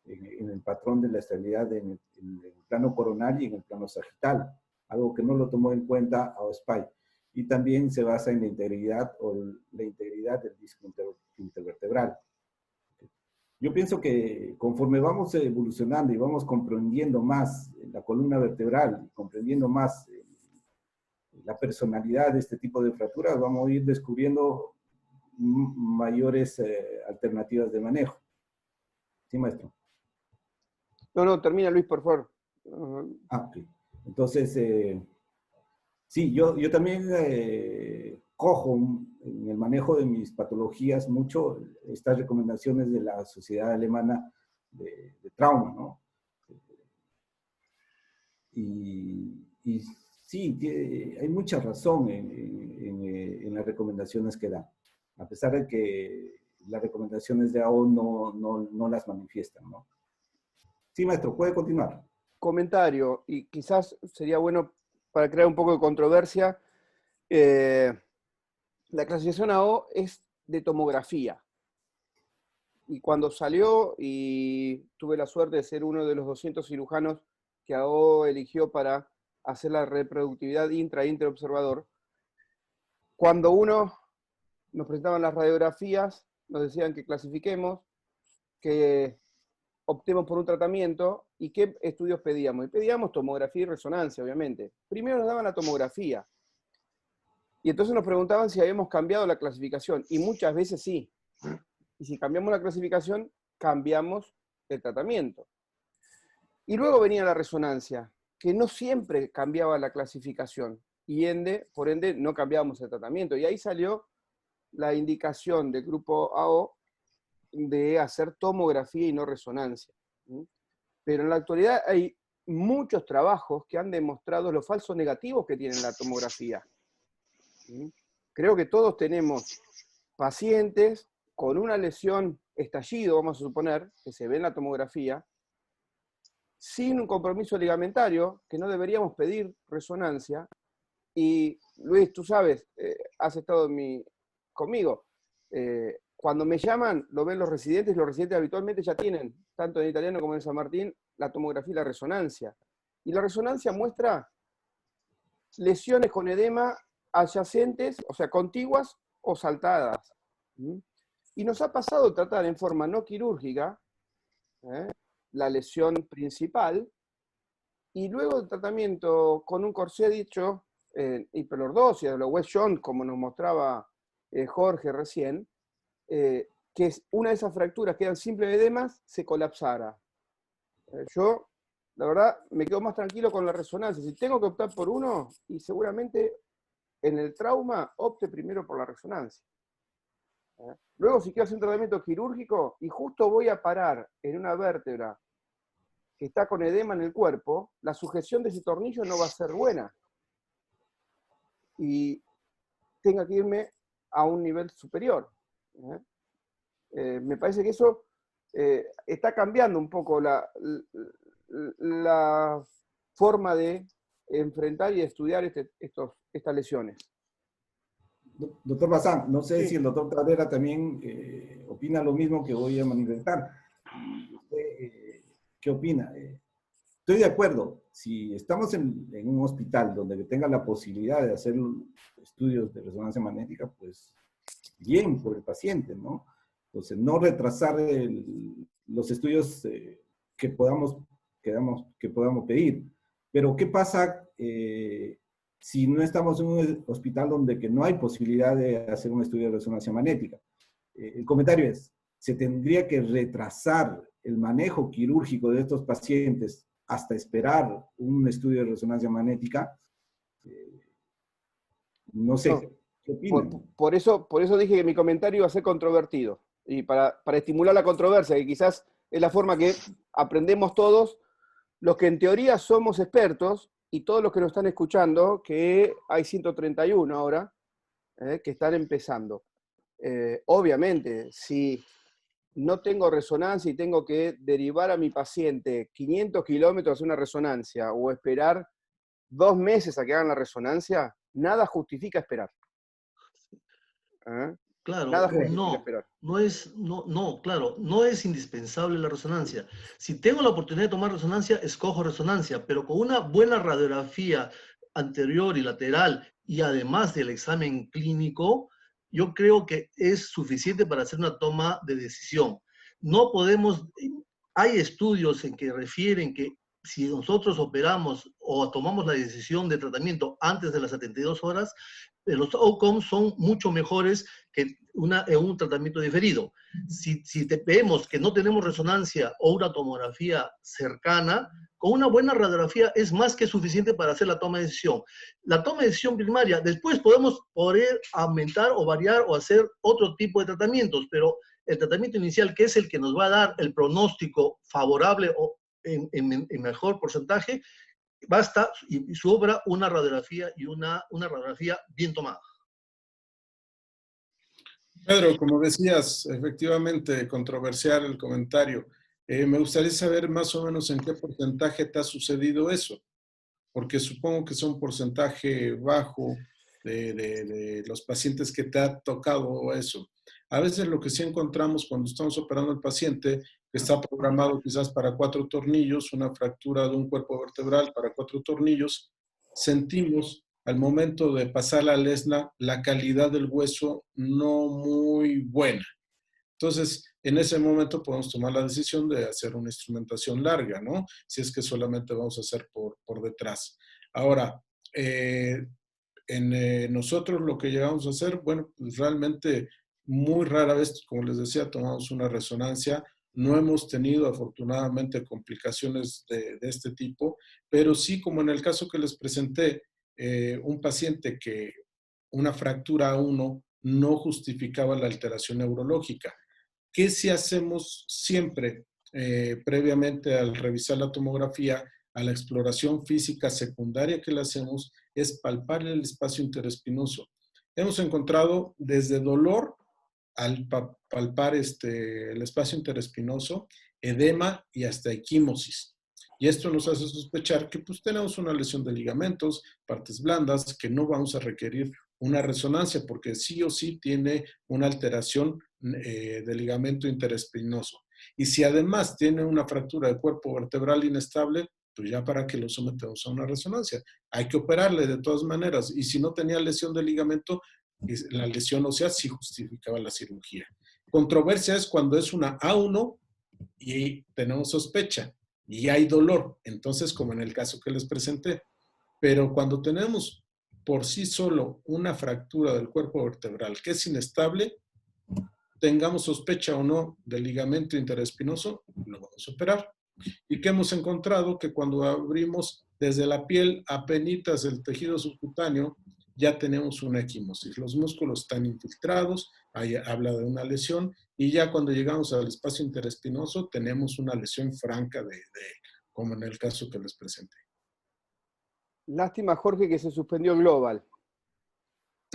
en el patrón de la estabilidad en el plano coronal y en el plano sagital, algo que no lo tomó en cuenta AOSPY. Y también se basa en la integridad del disco intervertebral. Yo pienso que conforme vamos evolucionando y vamos comprendiendo más la columna vertebral, comprendiendo más la personalidad de este tipo de fracturas, vamos a ir descubriendo mayores alternativas de manejo. ¿Sí, maestro?
No, termina, Luis, por favor.
Ok. Entonces, sí, yo también cojo en el manejo de mis patologías mucho estas recomendaciones de la Sociedad Alemana de Trauma, ¿no? Y sí, hay mucha razón en las recomendaciones que dan, a pesar de que las recomendaciones de AO no las manifiestan, ¿no? Sí, maestro, puede continuar.
Comentario, y quizás sería bueno para crear un poco de controversia, la clasificación AO es de tomografía. Y cuando salió, y tuve la suerte de ser uno de los 200 cirujanos que AO eligió para hacer la reproductividad intraobservador, cuando nos presentaban las radiografías, nos decían que clasifiquemos, que optemos por un tratamiento y qué estudios pedíamos. Y pedíamos tomografía y resonancia, obviamente. Primero nos daban la tomografía. Y entonces nos preguntaban si habíamos cambiado la clasificación. Y muchas veces sí. Y si cambiamos la clasificación, cambiamos el tratamiento. Y luego venía la resonancia, que no siempre cambiaba la clasificación. Y por ende, no cambiábamos el tratamiento. Y ahí salió la indicación del grupo AO de hacer tomografía y no resonancia. Pero en la actualidad hay muchos trabajos que han demostrado los falsos negativos que tiene la tomografía. Creo que todos tenemos pacientes con una lesión estallido, vamos a suponer, que se ve en la tomografía, sin un compromiso ligamentario, que no deberíamos pedir resonancia. Y Luis, tú sabes, has estado conmigo, cuando me llaman, lo ven los residentes habitualmente ya tienen, tanto en Italiano como en San Martín, la tomografía y la resonancia. Y la resonancia muestra lesiones con edema adyacentes, o sea, contiguas o saltadas. Y nos ha pasado tratar en forma no quirúrgica la lesión principal, y luego del tratamiento con un corsé dicho hiperlordosis, de la West Joint, como nos mostraba Jorge recién, que es una de esas fracturas que eran simples edemas, se colapsara. Yo, la verdad, me quedo más tranquilo con la resonancia. Si tengo que optar por uno, y seguramente en el trauma opte primero por la resonancia. Luego, si quiero hacer un tratamiento quirúrgico y justo voy a parar en una vértebra que está con edema en el cuerpo, la sujeción de ese tornillo no va a ser buena. Y tenga que irme a un nivel superior. Me parece que eso está cambiando un poco la forma de enfrentar y de estudiar estas lesiones.
Doctor Bazán, no sé
Sí.
si el doctor Cabrera también opina lo mismo que voy a manifestar. ¿Qué opina? Estoy de acuerdo. Si estamos en un hospital donde tenga la posibilidad de hacer estudios de resonancia magnética, pues bien por el paciente, ¿no? Entonces, no retrasar los estudios que podamos pedir. Pero, ¿qué pasa si no estamos en un hospital donde que no hay posibilidad de hacer un estudio de resonancia magnética? El comentario es, ¿se tendría que retrasar el manejo quirúrgico de estos pacientes hasta esperar un estudio de resonancia magnética? No sé,
No.
¿qué opinan?
Por eso dije que mi comentario iba a ser controvertido. Y para estimular la controversia, que quizás es la forma que aprendemos todos, los que en teoría somos expertos, y todos los que nos están escuchando, que hay 131 ahora, que están empezando. Obviamente, si no tengo resonancia y tengo que derivar a mi paciente 500 kilómetros a una resonancia o esperar 2 meses a que hagan la resonancia, nada justifica esperar.
Claro,
Nada justifica
no,
esperar.
claro, no es indispensable la resonancia. Si tengo la oportunidad de tomar resonancia, escojo resonancia, pero con una buena radiografía anterior y lateral y además del examen clínico, yo creo que es suficiente para hacer una toma de decisión. No podemos, hay estudios en que refieren que si nosotros operamos o tomamos la decisión de tratamiento antes de las 72 horas, los outcomes son mucho mejores que un tratamiento diferido. Si vemos que no tenemos resonancia o una tomografía cercana, con una buena radiografía es más que suficiente para hacer la toma de decisión. La toma de decisión primaria, después podemos poder aumentar o variar o hacer otro tipo de tratamientos, pero el tratamiento inicial, que es el que nos va a dar el pronóstico favorable o en mejor porcentaje, basta y sobra una radiografía y una radiografía bien tomada.
Pedro, como decías, efectivamente controversial el comentario. Me gustaría saber más o menos en qué porcentaje te ha sucedido eso, porque supongo que es un porcentaje bajo de los pacientes que te ha tocado eso. A veces lo que sí encontramos cuando estamos operando al paciente, que está programado quizás para 4 tornillos, una fractura de un cuerpo vertebral para 4 tornillos, sentimos al momento de pasar la lesna la calidad del hueso no muy buena. Entonces, en ese momento podemos tomar la decisión de hacer una instrumentación larga, ¿no? Si es que solamente vamos a hacer por detrás. Ahora, nosotros lo que llegamos a hacer, bueno, pues realmente muy rara vez, como les decía, tomamos una resonancia. No hemos tenido afortunadamente complicaciones de este tipo, pero sí, como en el caso que les presenté, un paciente que una fractura 1 no justificaba la alteración neurológica. ¿Qué si hacemos siempre, previamente al revisar la tomografía, a la exploración física secundaria que le hacemos, es palpar el espacio interespinoso? Hemos encontrado desde dolor al palpar el espacio interespinoso, edema y hasta equimosis. Y esto nos hace sospechar que pues, tenemos una lesión de ligamentos, partes blandas, que no vamos a requerir una resonancia porque sí o sí tiene una alteración de ligamento interespinoso. Y si además tiene una fractura de cuerpo vertebral inestable, pues ya para que lo sometemos a una resonancia. Hay que operarle de todas maneras. Y si no tenía lesión de ligamento, la lesión ósea sí justificaba la cirugía. Controversia es cuando es una A1 y tenemos sospecha y hay dolor, entonces como en el caso que les presenté. Pero cuando tenemos por sí solo una fractura del cuerpo vertebral que es inestable, tengamos sospecha o no del ligamento interespinoso, lo vamos a operar. ¿Y qué hemos encontrado? Que cuando abrimos desde la piel a penitas el tejido subcutáneo, ya tenemos una equimosis. Los músculos están infiltrados, ahí habla de una lesión, y ya cuando llegamos al espacio interespinoso tenemos una lesión franca como en el caso que les presenté.
Lástima, Jorge, que se suspendió Global.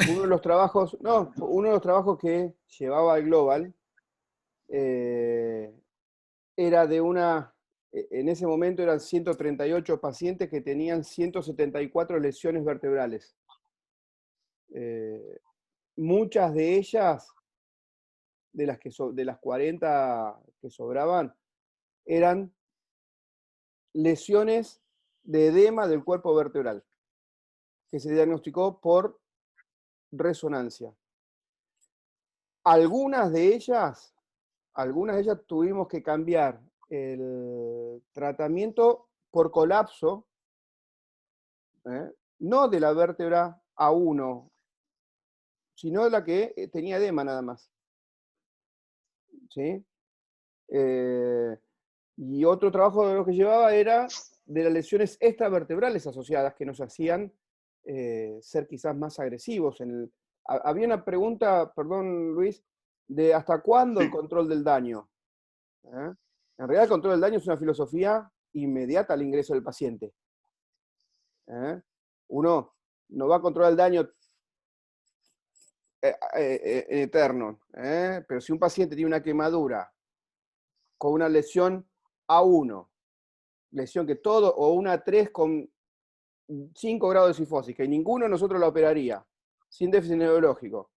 Uno de los trabajos que llevaba el Global era en ese momento eran 138 pacientes que tenían 174 lesiones vertebrales. Muchas de ellas, de las 40 que sobraban, eran lesiones de edema del cuerpo vertebral, que se diagnosticó por resonancia. Algunas de ellas tuvimos que cambiar el tratamiento por colapso, no de la vértebra A1, sino de la que tenía edema nada más. ¿Sí? Y otro trabajo de lo que llevaba era de las lesiones extravertebrales asociadas que nos hacían ser quizás más agresivos. Había una pregunta, perdón Luis, de ¿hasta cuándo el control del daño? En realidad el control del daño es una filosofía inmediata al ingreso del paciente. Uno no va a controlar el daño eterno, pero si un paciente tiene una quemadura con una lesión A1, lesión que todo, o una A3 con 5 grados de cifosis, que ninguno de nosotros la operaría, sin déficit neurológico.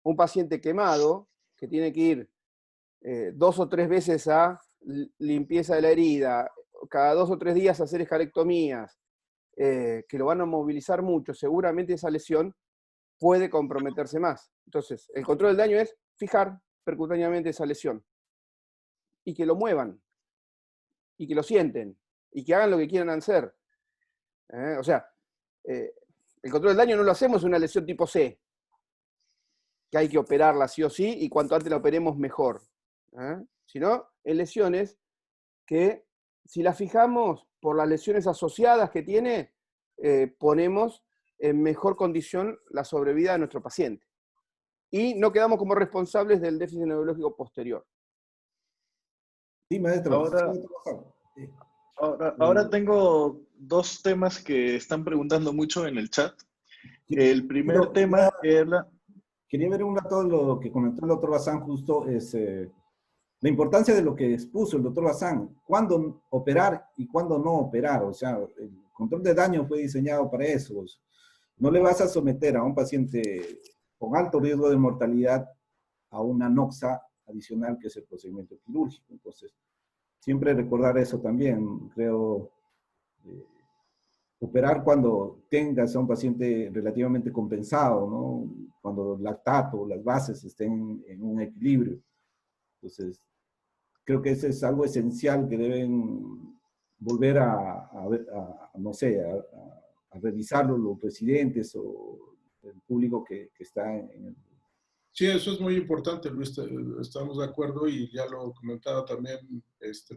Un paciente quemado, que tiene que ir 2 o 3 veces a limpieza de la herida, cada 2 o 3 días a hacer escalectomías, que lo van a movilizar mucho, seguramente esa lesión puede comprometerse más. Entonces, el control del daño es fijar percutáneamente esa lesión, y que lo muevan, y que lo sienten, y que hagan lo que quieran hacer. O sea, el control del daño no lo hacemos en una lesión tipo C, que hay que operarla sí o sí, y cuanto antes la operemos mejor. Sino en lesiones que, si las fijamos por las lesiones asociadas que tiene, ponemos en mejor condición la sobrevida de nuestro paciente. Y no quedamos como responsables del déficit neurológico posterior.
Sí, maestro.
Ahora tengo 2 temas que están preguntando mucho en el chat. El primer tema era...
Quería ver un rato lo que comentó el doctor Bazán justo, es la importancia de lo que expuso el doctor Bazán. Cuándo operar y cuándo no operar. O sea, el control de daño fue diseñado para eso. No le vas a someter a un paciente con alto riesgo de mortalidad a una noxa adicional que es el procedimiento quirúrgico. Entonces, siempre recordar eso también. Creo, operar cuando tengas a un paciente relativamente compensado, ¿no? Cuando el lactato, las bases estén en un equilibrio. Entonces, creo que eso es algo esencial que deben volver no sé, a revisarlo los residentes o el público que está en el...
Sí, eso es muy importante, Luis, estamos de acuerdo y ya lo comentaba también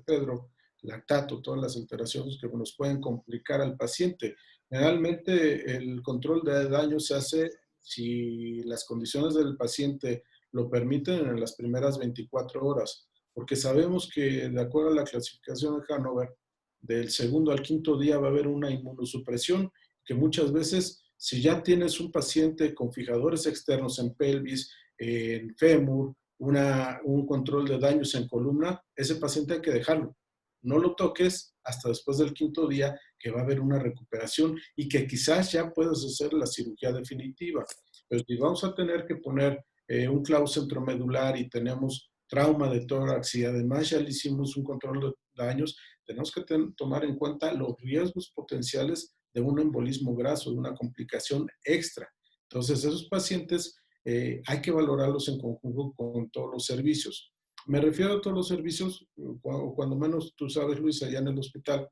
Pedro, lactato, todas las alteraciones que nos pueden complicar al paciente. Generalmente el control de daño se hace si las condiciones del paciente lo permiten, en las primeras 24 horas, porque sabemos que de acuerdo a la clasificación de Hanover, del segundo al quinto día va a haber una inmunosupresión, que muchas veces, si ya tienes un paciente con fijadores externos en pelvis, en fémur, un control de daños en columna, ese paciente hay que dejarlo. No lo toques hasta después del quinto día, que va a haber una recuperación y que quizás ya puedas hacer la cirugía definitiva. Pero si vamos a tener que poner un clavo centromedular y tenemos trauma de tórax y además ya le hicimos un control de daños, tenemos que tomar en cuenta los riesgos potenciales de un embolismo graso, de una complicación extra. Entonces, esos pacientes hay que valorarlos en conjunto con todos los servicios. Me refiero a todos los servicios, cuando menos tú sabes, Luis, allá en el hospital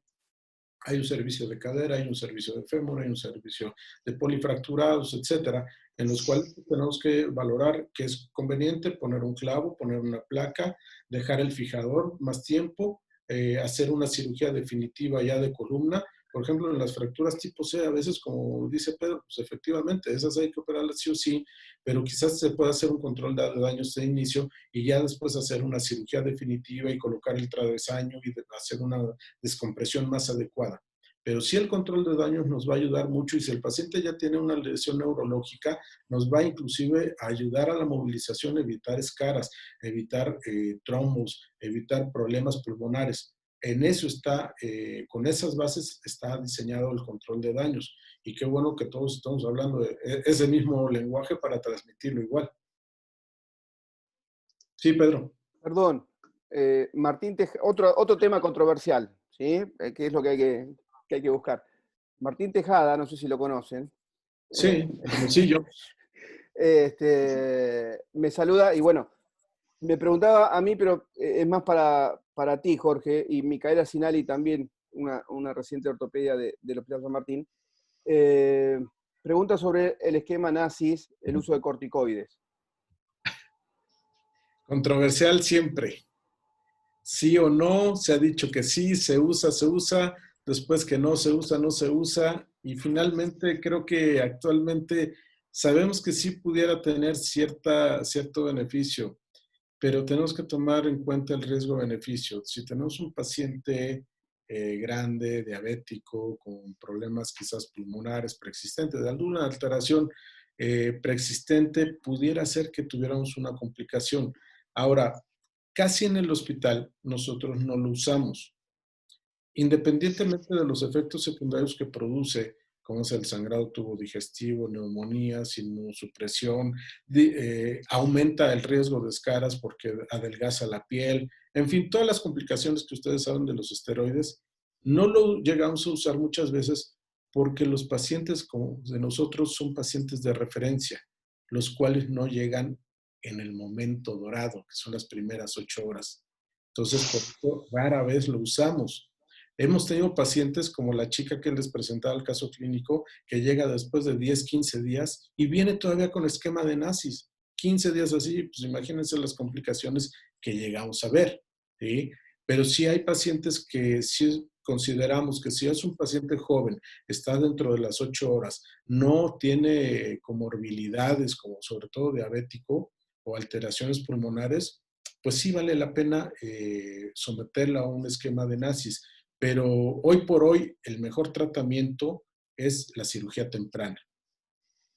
hay un servicio de cadera, hay un servicio de fémur, hay un servicio de polifracturados, etcétera, en los cuales tenemos que valorar que es conveniente poner un clavo, poner una placa, dejar el fijador más tiempo, hacer una cirugía definitiva ya de columna. Por ejemplo, en las fracturas tipo C, a veces, como dice Pedro, pues efectivamente, esas hay que operarlas sí o sí, pero quizás se pueda hacer un control de daños de inicio y ya después hacer una cirugía definitiva y colocar el travesaño y hacer una descompresión más adecuada. Pero sí el control de daños nos va a ayudar mucho y si el paciente ya tiene una lesión neurológica, nos va inclusive a ayudar a la movilización, evitar escaras, evitar trombos, evitar problemas pulmonares. En eso está, con esas bases está diseñado el control de daños. Y qué bueno que todos estamos hablando de ese mismo lenguaje para transmitirlo igual. Sí, Pedro.
Perdón, Martín otro tema controversial, ¿sí? Que es lo que hay que buscar. Martín Tejada, no sé si lo conocen.
Sí, sí, yo.
Me saluda y bueno, me preguntaba a mí, pero es más para ti, Jorge, y Micaela Sinali también, una reciente ortopedia del Hospital San Martín. Pregunta sobre el esquema NACIS, el uso de corticoides.
Controversial siempre. Sí o no, se ha dicho que sí, se usa, después que no se usa, y finalmente creo que actualmente sabemos que sí pudiera tener cierto beneficio, pero tenemos que tomar en cuenta el riesgo-beneficio. Si tenemos un paciente grande, diabético, con problemas quizás pulmonares preexistentes, de alguna alteración preexistente, pudiera ser que tuviéramos una complicación. Ahora, casi en el hospital nosotros no lo usamos. Independientemente de los efectos secundarios que produce, como es el sangrado tubo digestivo, neumonías, inmunosupresión, aumenta el riesgo de escaras porque adelgaza la piel, en fin, todas las complicaciones que ustedes saben de los esteroides, no lo llegamos a usar muchas veces porque los pacientes como de nosotros son pacientes de referencia, los cuales no llegan en el momento dorado, que son las primeras 8 horas. Entonces, por eso rara vez lo usamos. Hemos tenido pacientes como la chica que les presentaba el caso clínico, que llega después de 10, 15 días y viene todavía con esquema de NACIS. 15 días así, pues imagínense las complicaciones que llegamos a ver, ¿sí? Pero sí hay pacientes que sí consideramos que si es un paciente joven, está dentro de las 8 horas, no tiene comorbilidades como sobre todo diabético o alteraciones pulmonares, pues sí vale la pena someterla a un esquema de NACIS. Pero hoy por hoy el mejor tratamiento es la cirugía temprana.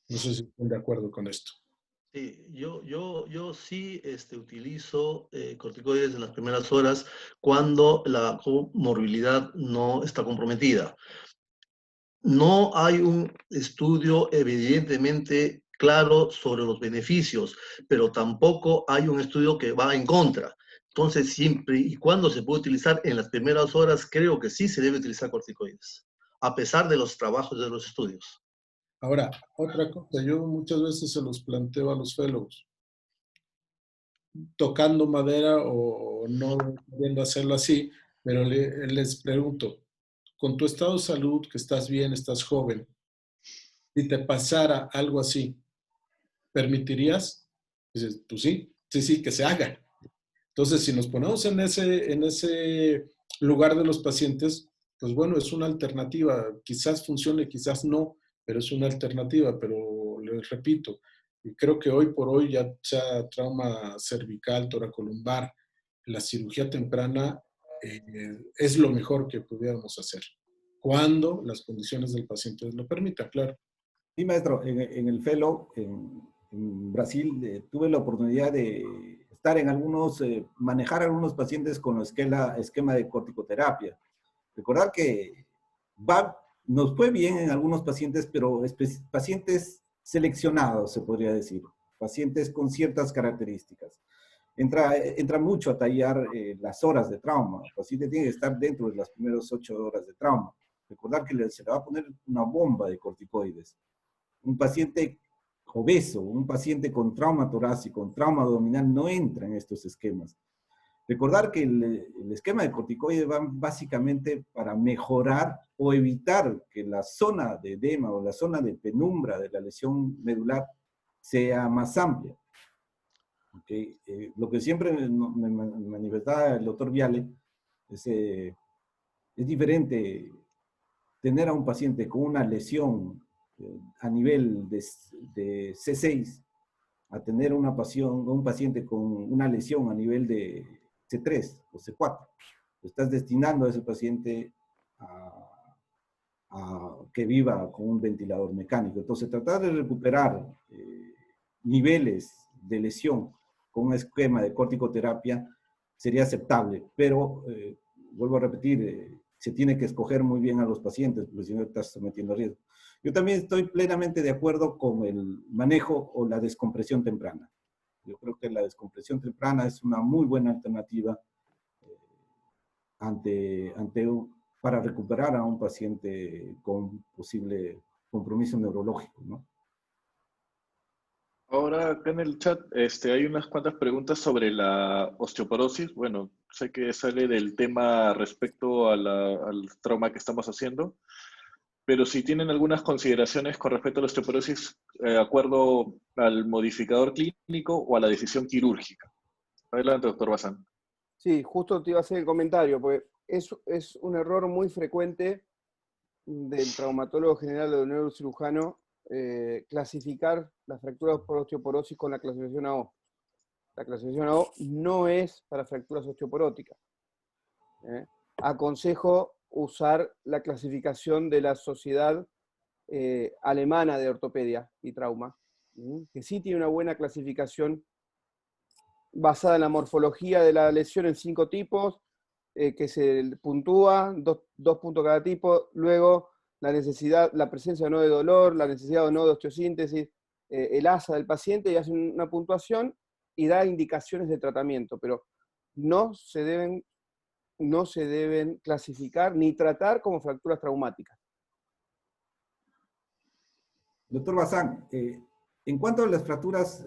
No sé si están de acuerdo con esto.
Sí, yo sí utilizo corticoides en las primeras horas cuando la comorbilidad no está comprometida. No hay un estudio evidentemente claro sobre los beneficios, pero tampoco hay un estudio que va en contra. Entonces, siempre y cuando se puede utilizar en las primeras horas, creo que sí se debe utilizar corticoides, a pesar de los trabajos de los estudios.
Ahora, otra cosa, yo muchas veces se los planteo a los fellows, tocando madera o no pudiendo hacerlo así, pero les pregunto, con tu estado de salud, que estás bien, estás joven, si te pasara algo así, ¿permitirías? Dices, pues sí, que se haga. Entonces, si nos ponemos en ese lugar de los pacientes, pues bueno, es una alternativa. Quizás funcione, quizás no, pero es una alternativa, pero les repito, y creo que hoy por hoy, ya sea trauma cervical, toracolumbar, la cirugía temprana es lo mejor que pudiéramos hacer, cuando las condiciones del paciente lo permitan, claro.
Sí, maestro, en el fellow en Brasil tuve la oportunidad de estar en algunos, manejar algunos pacientes con esquema de corticoterapia. Recordar que nos fue bien en algunos pacientes, pero pacientes seleccionados, se podría decir, pacientes con ciertas características. Entra mucho a tallar las horas de trauma. El paciente tiene que estar dentro de las primeras 8 horas de trauma. Recordar que se le va a poner una bomba de corticoides. Un paciente obeso, un paciente con trauma torácico, con trauma abdominal, no entra en estos esquemas. Recordar que el esquema de corticoides va básicamente para mejorar o evitar que la zona de edema o la zona de penumbra de la lesión medular sea más amplia. Okay. Lo que siempre me manifestaba el doctor Viale es diferente tener a un paciente con una lesión a nivel de C6 a tener un paciente con una lesión a nivel de C3 o C4. Estás destinando a ese paciente a que viva con un ventilador mecánico. Entonces, tratar de recuperar niveles de lesión con un esquema de corticoterapia sería aceptable, pero vuelvo a repetir, se tiene que escoger muy bien a los pacientes, porque si no estás sometiendo a riesgo. Yo también estoy plenamente de acuerdo con el manejo o la descompresión temprana. Yo creo que la descompresión temprana es una muy buena alternativa para recuperar a un paciente con posible compromiso neurológico, ¿no?
Ahora acá en el chat hay unas cuantas preguntas sobre la osteoporosis. Bueno, sé que sale del tema respecto a al trauma que estamos haciendo, pero si tienen algunas consideraciones con respecto a la osteoporosis, de acuerdo al modificador clínico o a la decisión quirúrgica. Adelante, doctor Bazán.
Sí, justo te iba a hacer el comentario, porque es un error muy frecuente del traumatólogo general o del neurocirujano clasificar las fracturas por osteoporosis con la clasificación AO. La clasificación AO no es para fracturas osteoporóticas. Aconsejo usar la clasificación de la Sociedad Alemana de Ortopedia y Trauma, que sí tiene una buena clasificación basada en la morfología de la lesión en 5 tipos, que se puntúa, 2 puntos cada tipo, luego la necesidad, la presencia o no de dolor, la necesidad o no de osteosíntesis, el ASA del paciente, y hace una puntuación y da indicaciones de tratamiento, pero no se deben clasificar ni tratar como fracturas traumáticas.
Doctor Bazán, en cuanto a las fracturas,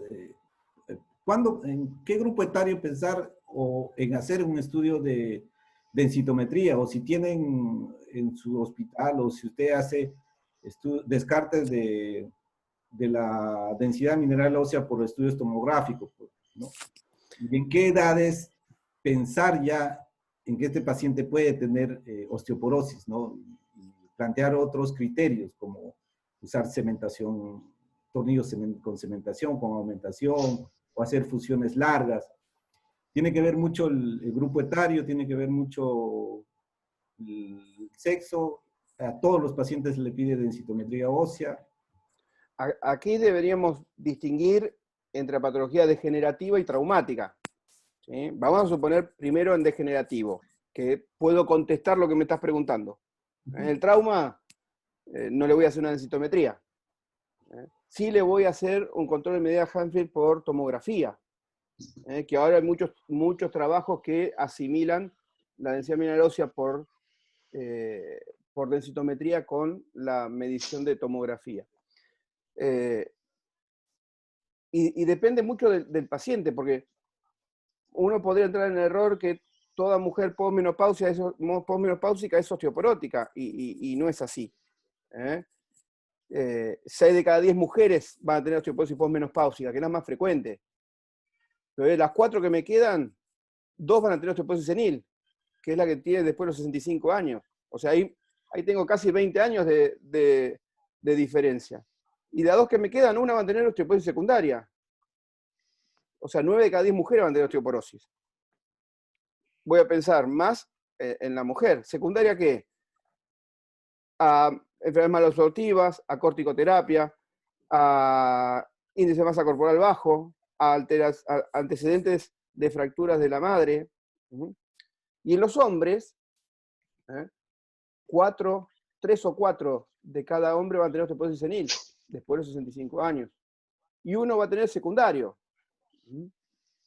¿en qué grupo etario pensar en hacer un estudio de densitometría? O si tienen en su hospital, o si usted hace descartes de la densidad mineral ósea por estudios tomográficos, ¿no? ¿Y en qué edades pensar ya en que este paciente puede tener osteoporosis, ¿no? Y plantear otros criterios, como usar cementación, tornillos con cementación, con aumentación, o hacer fusiones largas. Tiene que ver mucho el grupo etario, tiene que ver mucho el sexo. A todos los pacientes se le pide densitometría ósea.
Aquí deberíamos distinguir entre patología degenerativa y traumática. ¿Sí? Vamos a suponer primero en degenerativo, que puedo contestar lo que me estás preguntando. En el trauma no le voy a hacer una densitometría. Sí le voy a hacer un control de medida Hanfield por tomografía, que ahora hay muchos trabajos que asimilan la densidad mineral ósea por densitometría con la medición de tomografía. Y depende mucho del paciente, porque uno podría entrar en el error que toda mujer posmenopáusica es osteoporótica, y no es así. 6 de cada 10 mujeres van a tener osteoporosis posmenopáusica, que es la más frecuente. Pero de las 4 que me quedan, 2 van a tener osteoporosis senil, que es la que tiene después de los 65 años. O sea, ahí tengo casi 20 años de de diferencia. Y de las 2 que me quedan, una va a tener osteoporosis secundaria. O sea, 9 de cada 10 mujeres van a tener osteoporosis. Voy a pensar más en la mujer. ¿Secundaria qué? A enfermedades malabsortivas, a corticoterapia, a índice de masa corporal bajo, a antecedentes de fracturas de la madre. Y en los hombres, 3 o 4 de cada hombre van a tener osteoporosis senil, después de los 65 años. Y uno va a tener secundario.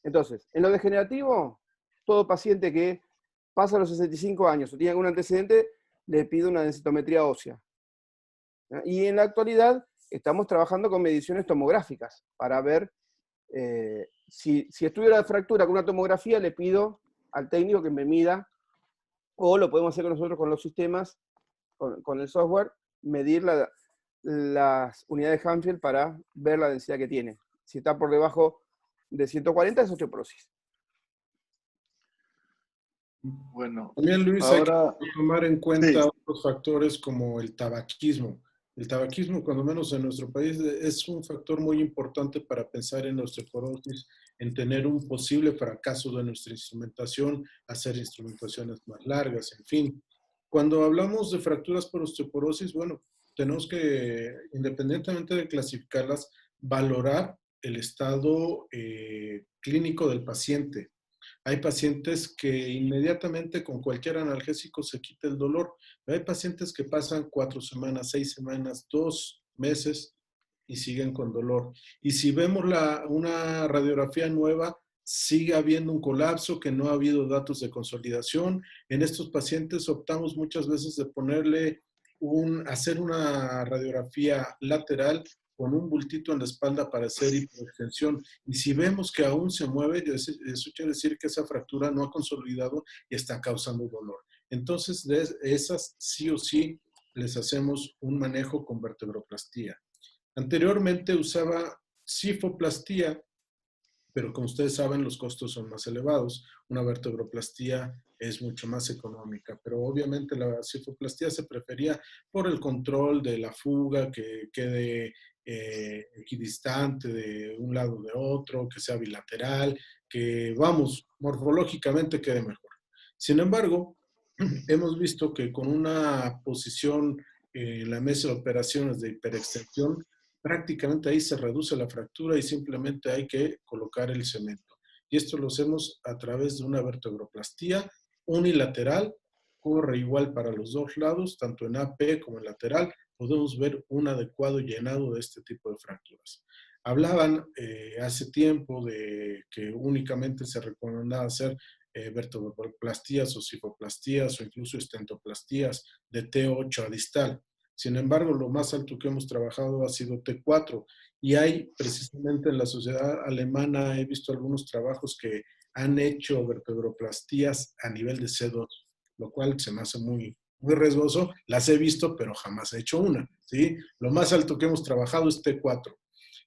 Entonces, en lo degenerativo, todo paciente que pasa los 65 años o tiene algún antecedente, le pido una densitometría ósea. Y en la actualidad estamos trabajando con mediciones tomográficas para ver si estuviera la fractura con una tomografía, le pido al técnico que me mida, o lo podemos hacer con nosotros con los sistemas, con el software, medir las unidades de Hanfield para ver la densidad que tiene. Si está por debajo de 140 es osteoporosis.
Bueno,
También, Luis,
ahora
hay que tomar en cuenta
sí,
otros factores como el tabaquismo. El tabaquismo, cuando menos en nuestro país, es un factor muy importante para pensar en la osteoporosis, en tener un posible fracaso de nuestra instrumentación, hacer instrumentaciones más largas, en fin. Cuando hablamos de fracturas por osteoporosis, bueno, tenemos que, independientemente de clasificarlas, valorar el estado clínico del paciente. Hay pacientes que inmediatamente con cualquier analgésico se quita el dolor, pero hay pacientes que pasan 4 semanas, 6 semanas, 2 meses y siguen con dolor. Y si vemos una radiografía nueva, sigue habiendo un colapso, que no ha habido datos de consolidación. En estos pacientes optamos muchas veces de hacer una radiografía lateral con un bultito en la espalda para hacer hipoextensión. Y si vemos que aún se mueve, eso quiere decir que esa fractura no ha consolidado y está causando dolor. Entonces, de esas sí o sí les hacemos un manejo con vertebroplastía. Anteriormente usaba cifoplastía, pero como ustedes saben, los costos son más elevados. Una vertebroplastía es mucho más económica, pero obviamente la cifoplastía se prefería por el control de la fuga, que quede equidistante de un lado de otro, que sea bilateral, que, vamos, morfológicamente quede mejor. Sin embargo, hemos visto que con una posición en la mesa de operaciones de hiperextensión, prácticamente ahí se reduce la fractura y simplemente hay que colocar el cemento. Y esto lo hacemos a través de una vertebroplastía unilateral, corre igual para los dos lados, tanto en AP como en lateral, podemos ver un adecuado llenado de este tipo de fracturas. Hablaban hace tiempo de que únicamente se recomendaba hacer vertebroplastías o cifoplastías o incluso estentoplastías de T8 a distal. Sin embargo, lo más alto que hemos trabajado ha sido T4 y hay precisamente en la sociedad alemana, he visto algunos trabajos que han hecho vertebroplastías a nivel de C2, lo cual se me hace muy riesgoso. Las he visto, pero jamás he hecho una, ¿sí? Lo más alto que hemos trabajado es T4,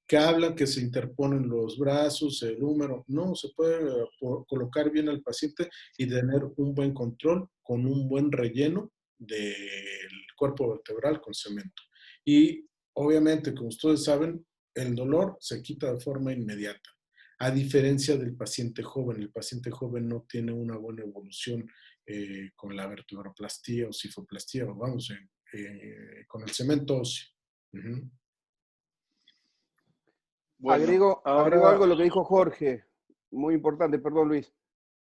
que hablan que se interponen los brazos, el húmero. No, se puede colocar bien al paciente y tener un buen control con un buen relleno del cuerpo vertebral con cemento. Y obviamente, como ustedes saben, el dolor se quita de forma inmediata. A diferencia del paciente joven, el paciente joven no tiene una buena evolución con la vertebroplastía o cifoplastía, o vamos, con el cemento óseo.
bueno,
Agrego algo
ahora
a lo que dijo Jorge, muy importante, perdón Luis.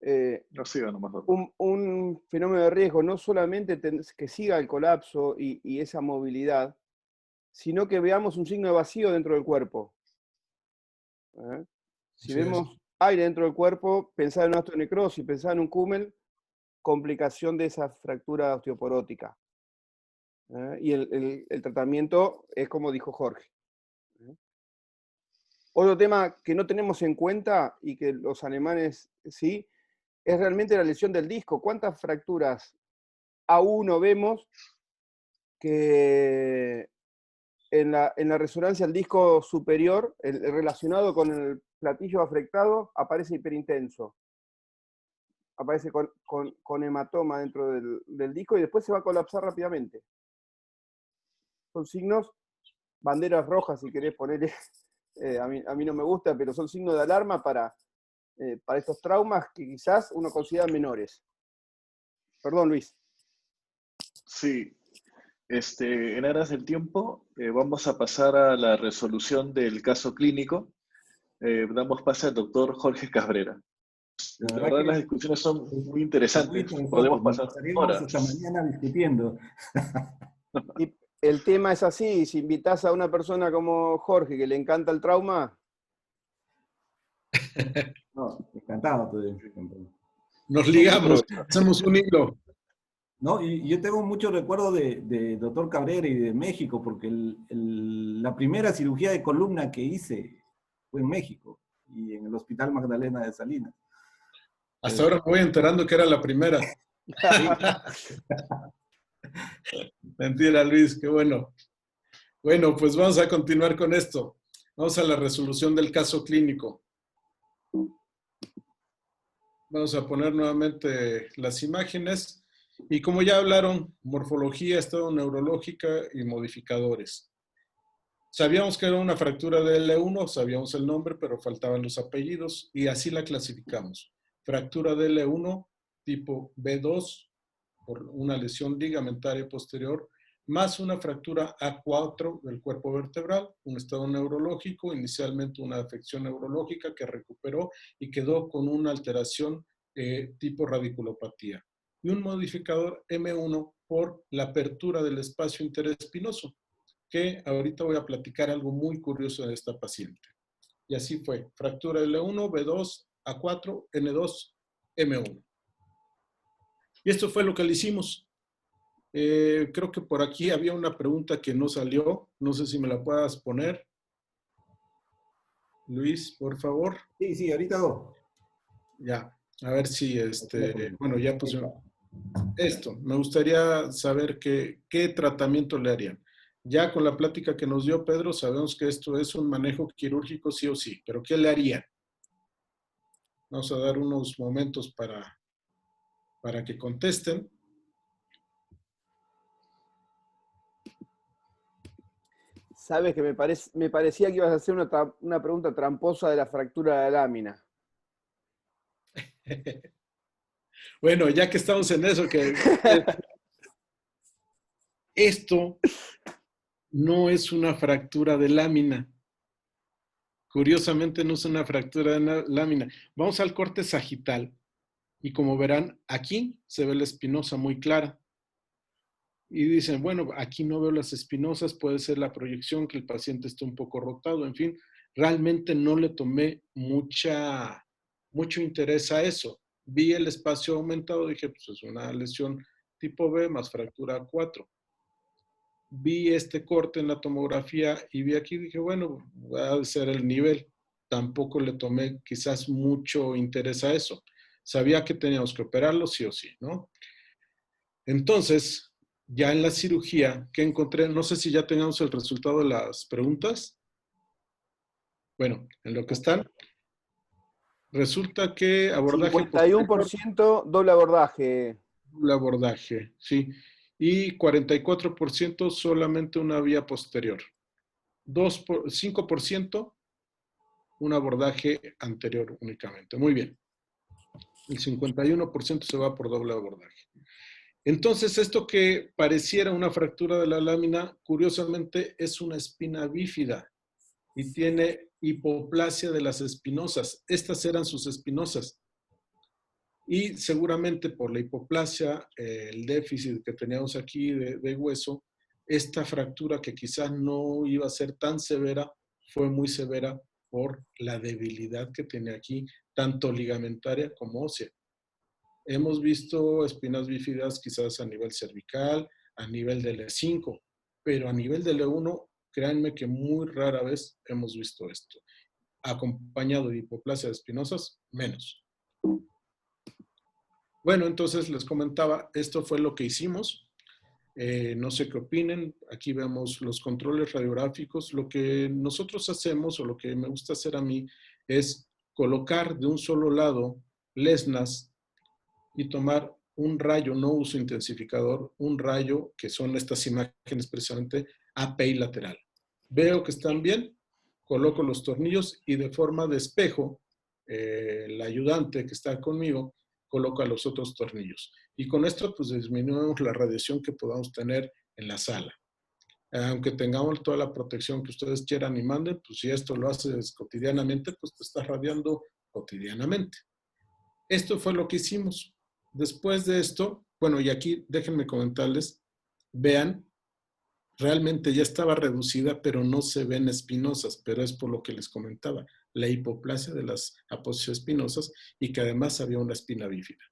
no siga nomás, doctor.
Un fenómeno de riesgo, no solamente que siga el colapso y esa movilidad, sino que veamos un signo de vacío dentro del cuerpo. Si vemos aire dentro del cuerpo, pensar en una osteonecrosis, pensar en un cúmel, complicación de esa fractura osteoporótica. Y el tratamiento es como dijo Jorge. Otro tema que no tenemos en cuenta y que los alemanes sí, es realmente la lesión del disco. ¿Cuántas fracturas A1 vemos que en la resonancia del disco superior, relacionado con el platillo afectado, aparece hiperintenso? Aparece con hematoma dentro del disco y después se va a colapsar rápidamente. Son signos banderas rojas, si querés ponerle, a mí no me gusta, pero son signos de alarma para estos traumas que quizás uno considera menores. Perdón, Luis.
Sí, en aras del tiempo, vamos a pasar a la resolución del caso clínico. Damos pase al doctor Jorge Cabrera.
La
La
verdad
verdad,
que
las discusiones son muy
es muy
interesantes.
interesante.
Podemos
Nos
pasar
pasaríamos hasta
horas.
mañana discutiendo.
Y el tema es así, si invitas a una persona como Jorge, que le encanta el trauma,
No, encantado.
Nos
Vamos a
ligamos,
aprovechar.
hacemos un hilo.
No, y yo tengo muchos recuerdos de doctor Cabrera y de México, porque la primera cirugía de columna que hice fue en México y en el Hospital Magdalena de Salinas.
Hasta ahora me voy enterando que era la primera.
Sí.
Mentira, Luis, qué bueno. Bueno, pues vamos a continuar con esto. Vamos a la resolución del caso clínico. Vamos a poner nuevamente las imágenes. Y como ya hablaron, morfología, estado neurológica y modificadores. Sabíamos que era una fractura de L1, sabíamos el nombre, pero faltaban los apellidos y así la clasificamos. Fractura de L1 tipo B2 por una lesión ligamentaria posterior, más una fractura A4 del cuerpo vertebral, un estado neurológico, inicialmente una afección neurológica que recuperó y quedó con una alteración tipo radiculopatía. Y un modificador M1 por la apertura del espacio interespinoso, que ahorita voy a platicar algo muy curioso de esta paciente. Y así fue, fractura L1, B2, A4, N2, M1. Y esto fue lo que le hicimos. Creo que por aquí había una pregunta que no salió. No sé si me la puedas poner. Luis, por favor.
Sí, ahorita hago.
Ya, a ver si bueno, ya pusieron esto. Me gustaría saber qué tratamiento le harían. Ya con la plática que nos dio Pedro, sabemos que esto es un manejo quirúrgico sí o sí, pero ¿qué le harían? Vamos a dar unos momentos para que contesten.
sabes que me parecía que ibas a hacer una pregunta tramposa de la fractura de la lámina.
Bueno, ya que estamos en eso, esto no es una fractura de lámina. Curiosamente no es una fractura de lámina. Vamos al corte sagital y como verán, aquí se ve la espinosa muy clara. Y dicen, bueno, aquí no veo las espinosas, puede ser la proyección, que el paciente esté un poco rotado, en fin. Realmente no le tomé mucho interés a eso. Vi el espacio aumentado, dije, pues es una lesión tipo B más fractura 4. Vi este corte en la tomografía y vi aquí, dije, bueno, va a ser el nivel. Tampoco le tomé quizás mucho interés a eso. Sabía que teníamos que operarlo sí o sí, ¿no? Entonces, ya en la cirugía que encontré, no sé si ya tengamos el resultado de las preguntas. Bueno, en lo que están, resulta que abordaje posterior,
51% doble abordaje.
doble abordaje, sí, y 44% solamente una vía posterior. 5% un abordaje anterior únicamente. Muy bien. El 51% se va por doble abordaje. Entonces, esto que pareciera una fractura de la lámina, curiosamente es una espina bífida y tiene hipoplasia de las espinosas. Estas eran sus espinosas. Y seguramente por la hipoplasia, el déficit que teníamos aquí de hueso, esta fractura que quizás no iba a ser tan severa, fue muy severa por la debilidad que tiene aquí, tanto ligamentaria como ósea. Hemos visto espinas bífidas quizás a nivel cervical, a nivel de L5, pero a nivel de L1, créanme que muy rara vez hemos visto esto. Acompañado de hipoplasia de espinosas, menos. Bueno, entonces les comentaba, esto fue lo que hicimos. No sé qué opinen. Aquí vemos los controles radiográficos. Lo que nosotros hacemos, o lo que me gusta hacer a mí, es colocar de un solo lado lesnas y tomar un rayo, no uso intensificador, un rayo, que son estas imágenes precisamente, API lateral. veo que están bien, coloco los tornillos y de forma de espejo, el ayudante que está conmigo coloca los otros tornillos. Y con esto pues disminuimos la radiación que podamos tener en la sala. Aunque tengamos toda la protección que ustedes quieran y manden, pues si esto lo haces cotidianamente, pues te estás radiando cotidianamente. Esto fue lo que hicimos. Después de esto, bueno, y aquí déjenme comentarles, vean, realmente ya estaba reducida, pero no se ven espinosas, pero es por lo que les comentaba, la hipoplasia de las apófisis espinosas y que además había una espina bífida.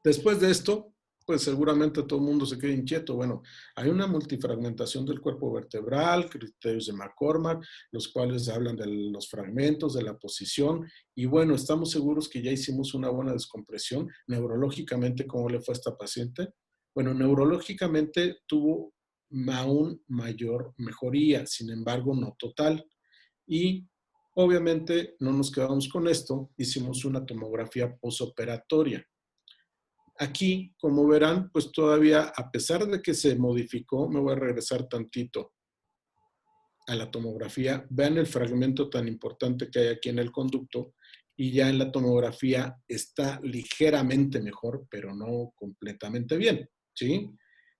Después de esto, pues seguramente todo el mundo se queda inquieto. Bueno, hay una multifragmentación del cuerpo vertebral, criterios de McCormack, los cuales hablan de los fragmentos, de la posición, y bueno, estamos seguros que ya hicimos una buena descompresión. Neurológicamente, ¿cómo le fue a esta paciente? Bueno, neurológicamente tuvo aún mayor mejoría, sin embargo, no total. Y obviamente no nos quedamos con esto, hicimos una tomografía posoperatoria. Aquí, como verán, pues todavía, a pesar de que se modificó, me voy a regresar tantito a la tomografía. Vean el fragmento tan importante que hay aquí en el conducto y ya en la tomografía está ligeramente mejor, pero no completamente bien, ¿sí?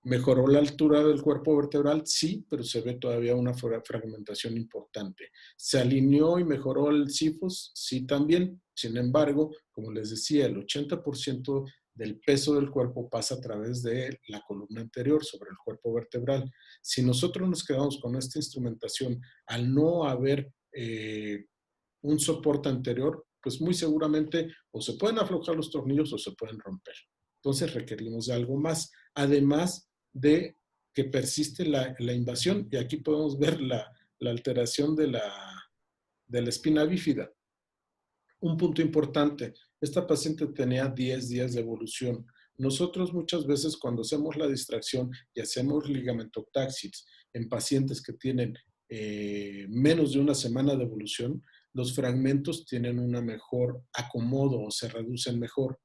¿Mejoró la altura del cuerpo vertebral? Sí, pero se ve todavía una fragmentación importante. ¿Se alineó y mejoró el CIFOS? Sí, también. Sin embargo, como les decía, el 80% del peso del cuerpo pasa a través de la columna anterior sobre el cuerpo vertebral. Si nosotros nos quedamos con esta instrumentación al no haber un soporte anterior, pues muy seguramente o se pueden aflojar los tornillos o se pueden romper. Entonces requerimos de algo más, además de que persiste la invasión, y aquí podemos ver la alteración de la espina bífida. Un punto importante, esta paciente tenía 10 días de evolución. Nosotros muchas veces cuando hacemos la distracción y hacemos ligamentoctaxis en pacientes que tienen menos de una semana de evolución, los fragmentos tienen una mejor acomodo o se reducen mejor.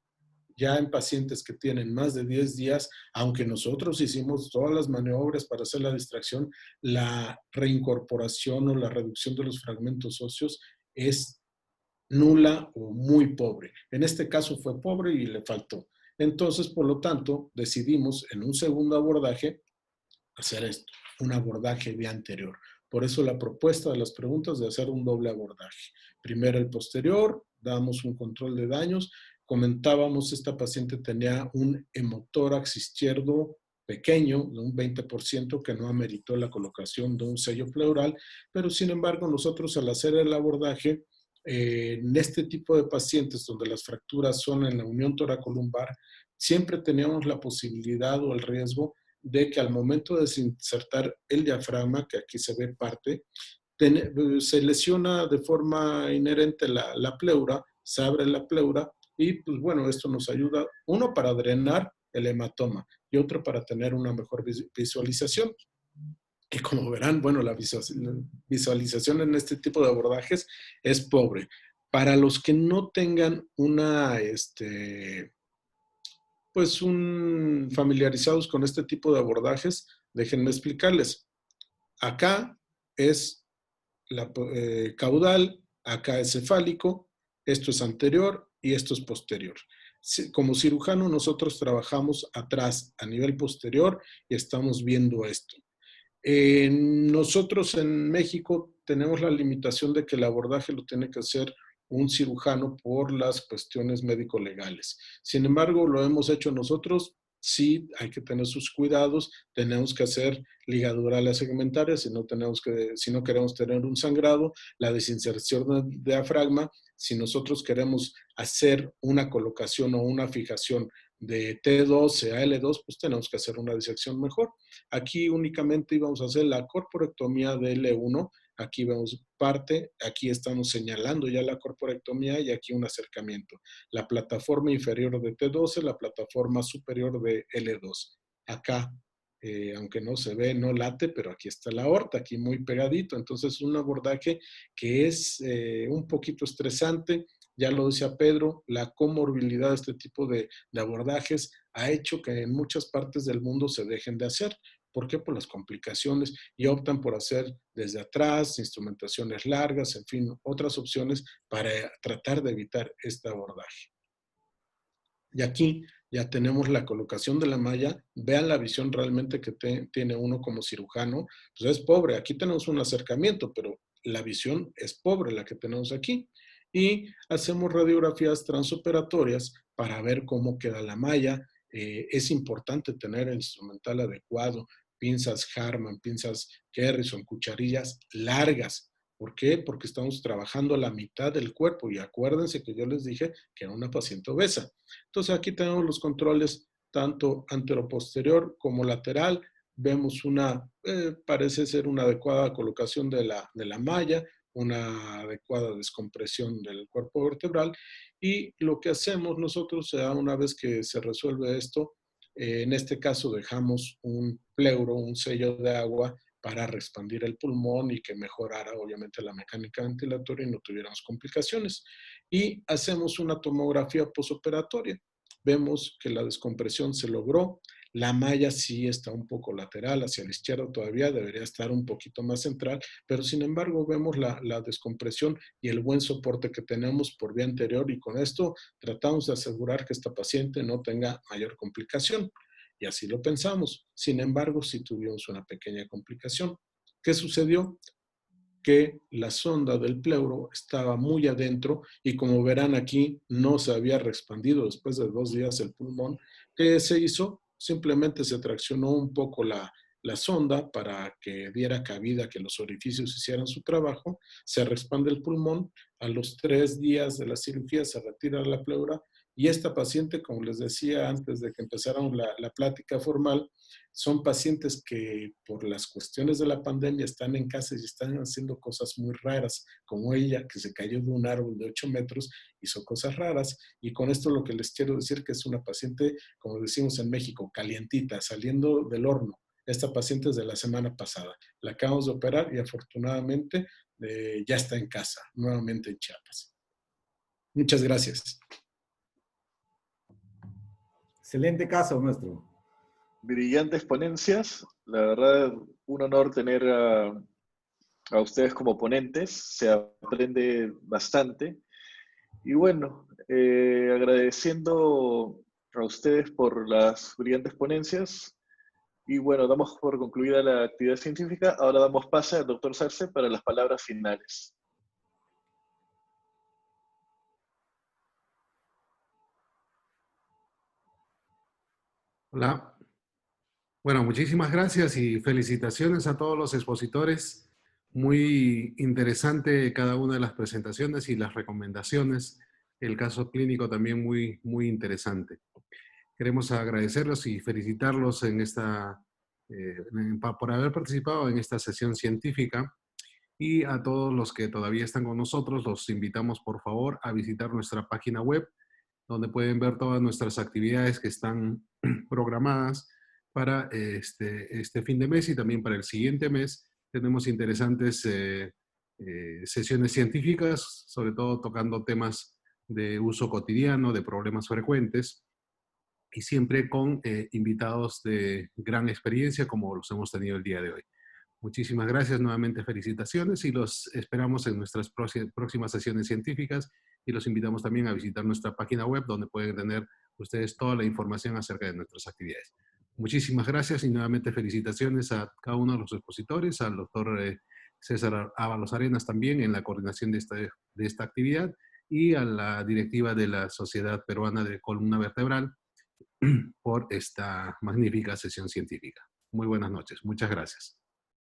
Ya en pacientes que tienen más de 10 días, aunque nosotros hicimos todas las maniobras para hacer la distracción, la reincorporación o la reducción de los fragmentos óseos es nula o muy pobre. En este caso fue pobre y le faltó. Entonces, por lo tanto, decidimos en un segundo abordaje hacer esto, un abordaje vía anterior. Por eso la propuesta de las preguntas de hacer un doble abordaje. Primero el posterior, damos un control de daños. Comentábamos, esta paciente tenía un hemotórax izquierdo pequeño, de un 20%, que no ameritó la colocación de un sello pleural, pero sin embargo nosotros al hacer el abordaje, en este tipo de pacientes donde las fracturas son en la unión toracolumbar, siempre teníamos la posibilidad o el riesgo de que al momento de desinsertar el diafragma, que aquí se ve parte, se lesiona de forma inherente la pleura, se abre la pleura y pues bueno, esto nos ayuda, uno para drenar el hematoma y otro para tener una mejor visualización. Y como verán, bueno, la visualización en este tipo de abordajes es pobre. Para los que no tengan una, pues familiarizados con este tipo de abordajes, déjenme explicarles. Acá es la caudal, acá es cefálico, esto es anterior y esto es posterior. Como cirujano nosotros trabajamos atrás a nivel posterior y estamos viendo esto. Nosotros en México tenemos la limitación de que el abordaje lo tiene que hacer un cirujano por las cuestiones médico-legales. Sin embargo, lo hemos hecho nosotros. Sí, hay que tener sus cuidados. Tenemos que hacer ligadurales segmentarias si no queremos tener un sangrado. La desinserción del diafragma, si nosotros queremos hacer una colocación o una fijación de T12 a L2, pues tenemos que hacer una disección mejor. Aquí únicamente íbamos a hacer la corporectomía de L1. Aquí vemos parte, aquí estamos señalando ya la corporectomía y aquí un acercamiento. La plataforma inferior de T12, la plataforma superior de L2. Acá, aunque no se ve, no late, pero aquí está la aorta, aquí muy pegadito. Entonces, un abordaje que es un poquito estresante. Ya lo decía Pedro, la comorbilidad de este tipo de abordajes ha hecho que en muchas partes del mundo se dejen de hacer. ¿Por qué? Por las complicaciones, y optan por hacer desde atrás, instrumentaciones largas, en fin, otras opciones para tratar de evitar este abordaje. Y aquí ya tenemos la colocación de la malla. Vean la visión realmente que tiene uno como cirujano. Pues es pobre. Aquí tenemos un acercamiento, pero la visión es pobre la que tenemos aquí. Y hacemos radiografías transoperatorias para ver cómo queda la malla. Es importante tener el instrumental adecuado, pinzas Harman, pinzas Garrison, cucharillas largas. ¿Por qué? Porque estamos trabajando a la mitad del cuerpo, y acuérdense que yo les dije que era una paciente obesa. Entonces aquí tenemos los controles tanto anteroposterior como lateral. Vemos parece ser una adecuada colocación de la malla, una adecuada descompresión del cuerpo vertebral, y lo que hacemos nosotros, una vez que se resuelve esto, en este caso dejamos un pleuro, un sello de agua para expandir el pulmón y que mejorara obviamente la mecánica ventilatoria y no tuviéramos complicaciones. Y hacemos una tomografía posoperatoria. Vemos que la descompresión se logró. La malla sí está un poco lateral, hacia la izquierda todavía, debería estar un poquito más central, pero sin embargo vemos la descompresión y el buen soporte que tenemos por vía anterior, y con esto tratamos de asegurar que esta paciente no tenga mayor complicación. Y así lo pensamos. Sin embargo, sí tuvimos una pequeña complicación. ¿Qué sucedió? Que la sonda del pleuro estaba muy adentro, y como verán aquí, no se había reexpandido después de 2 días el pulmón. ¿Qué se hizo? Simplemente se traccionó un poco la sonda para que diera cabida, que los orificios hicieran su trabajo. Se reexpande el pulmón. A los 3 días de la cirugía se retira la pleura, y esta paciente, como les decía antes de que empezáramos la plática formal, son pacientes que por las cuestiones de la pandemia están en casa y están haciendo cosas muy raras, como ella, que se cayó de un árbol de 8 metros, hizo cosas raras. Y con esto lo que les quiero decir, que es una paciente, como decimos en México, calientita, saliendo del horno. Esta paciente es de la semana pasada. La acabamos de operar y afortunadamente ya está en casa, nuevamente en Chiapas. Muchas gracias.
Excelente caso, maestro.
Brillantes ponencias. La verdad, un honor tener a ustedes como ponentes. Se aprende bastante. Y bueno, agradeciendo a ustedes por las brillantes ponencias. Y bueno, damos por concluida la actividad científica. Ahora damos pase al doctor Sarce para las palabras finales.
Hola. Bueno, muchísimas gracias y felicitaciones a todos los expositores. Muy interesante cada una de las presentaciones y las recomendaciones. El caso clínico también muy interesante. Queremos agradecerlos y felicitarlos por haber participado en esta sesión científica. Y a todos los que todavía están con nosotros, los invitamos por favor a visitar nuestra página web, donde pueden ver todas nuestras actividades que están programadas para este fin de mes y también para el siguiente mes. Tenemos interesantes sesiones científicas, sobre todo tocando temas de uso cotidiano, de problemas frecuentes, y siempre con invitados de gran experiencia como los hemos tenido el día de hoy. Muchísimas gracias, nuevamente felicitaciones, y los esperamos en nuestras próximas sesiones científicas, y los invitamos también a visitar nuestra página web, donde pueden tener ustedes toda la información acerca de nuestras actividades. Muchísimas gracias y nuevamente felicitaciones a cada uno de los expositores, al doctor César Ábalos Arenas también en la coordinación de esta actividad, y a la directiva de la Sociedad Peruana de Columna Vertebral por esta magnífica sesión científica. Muy buenas noches. Muchas gracias.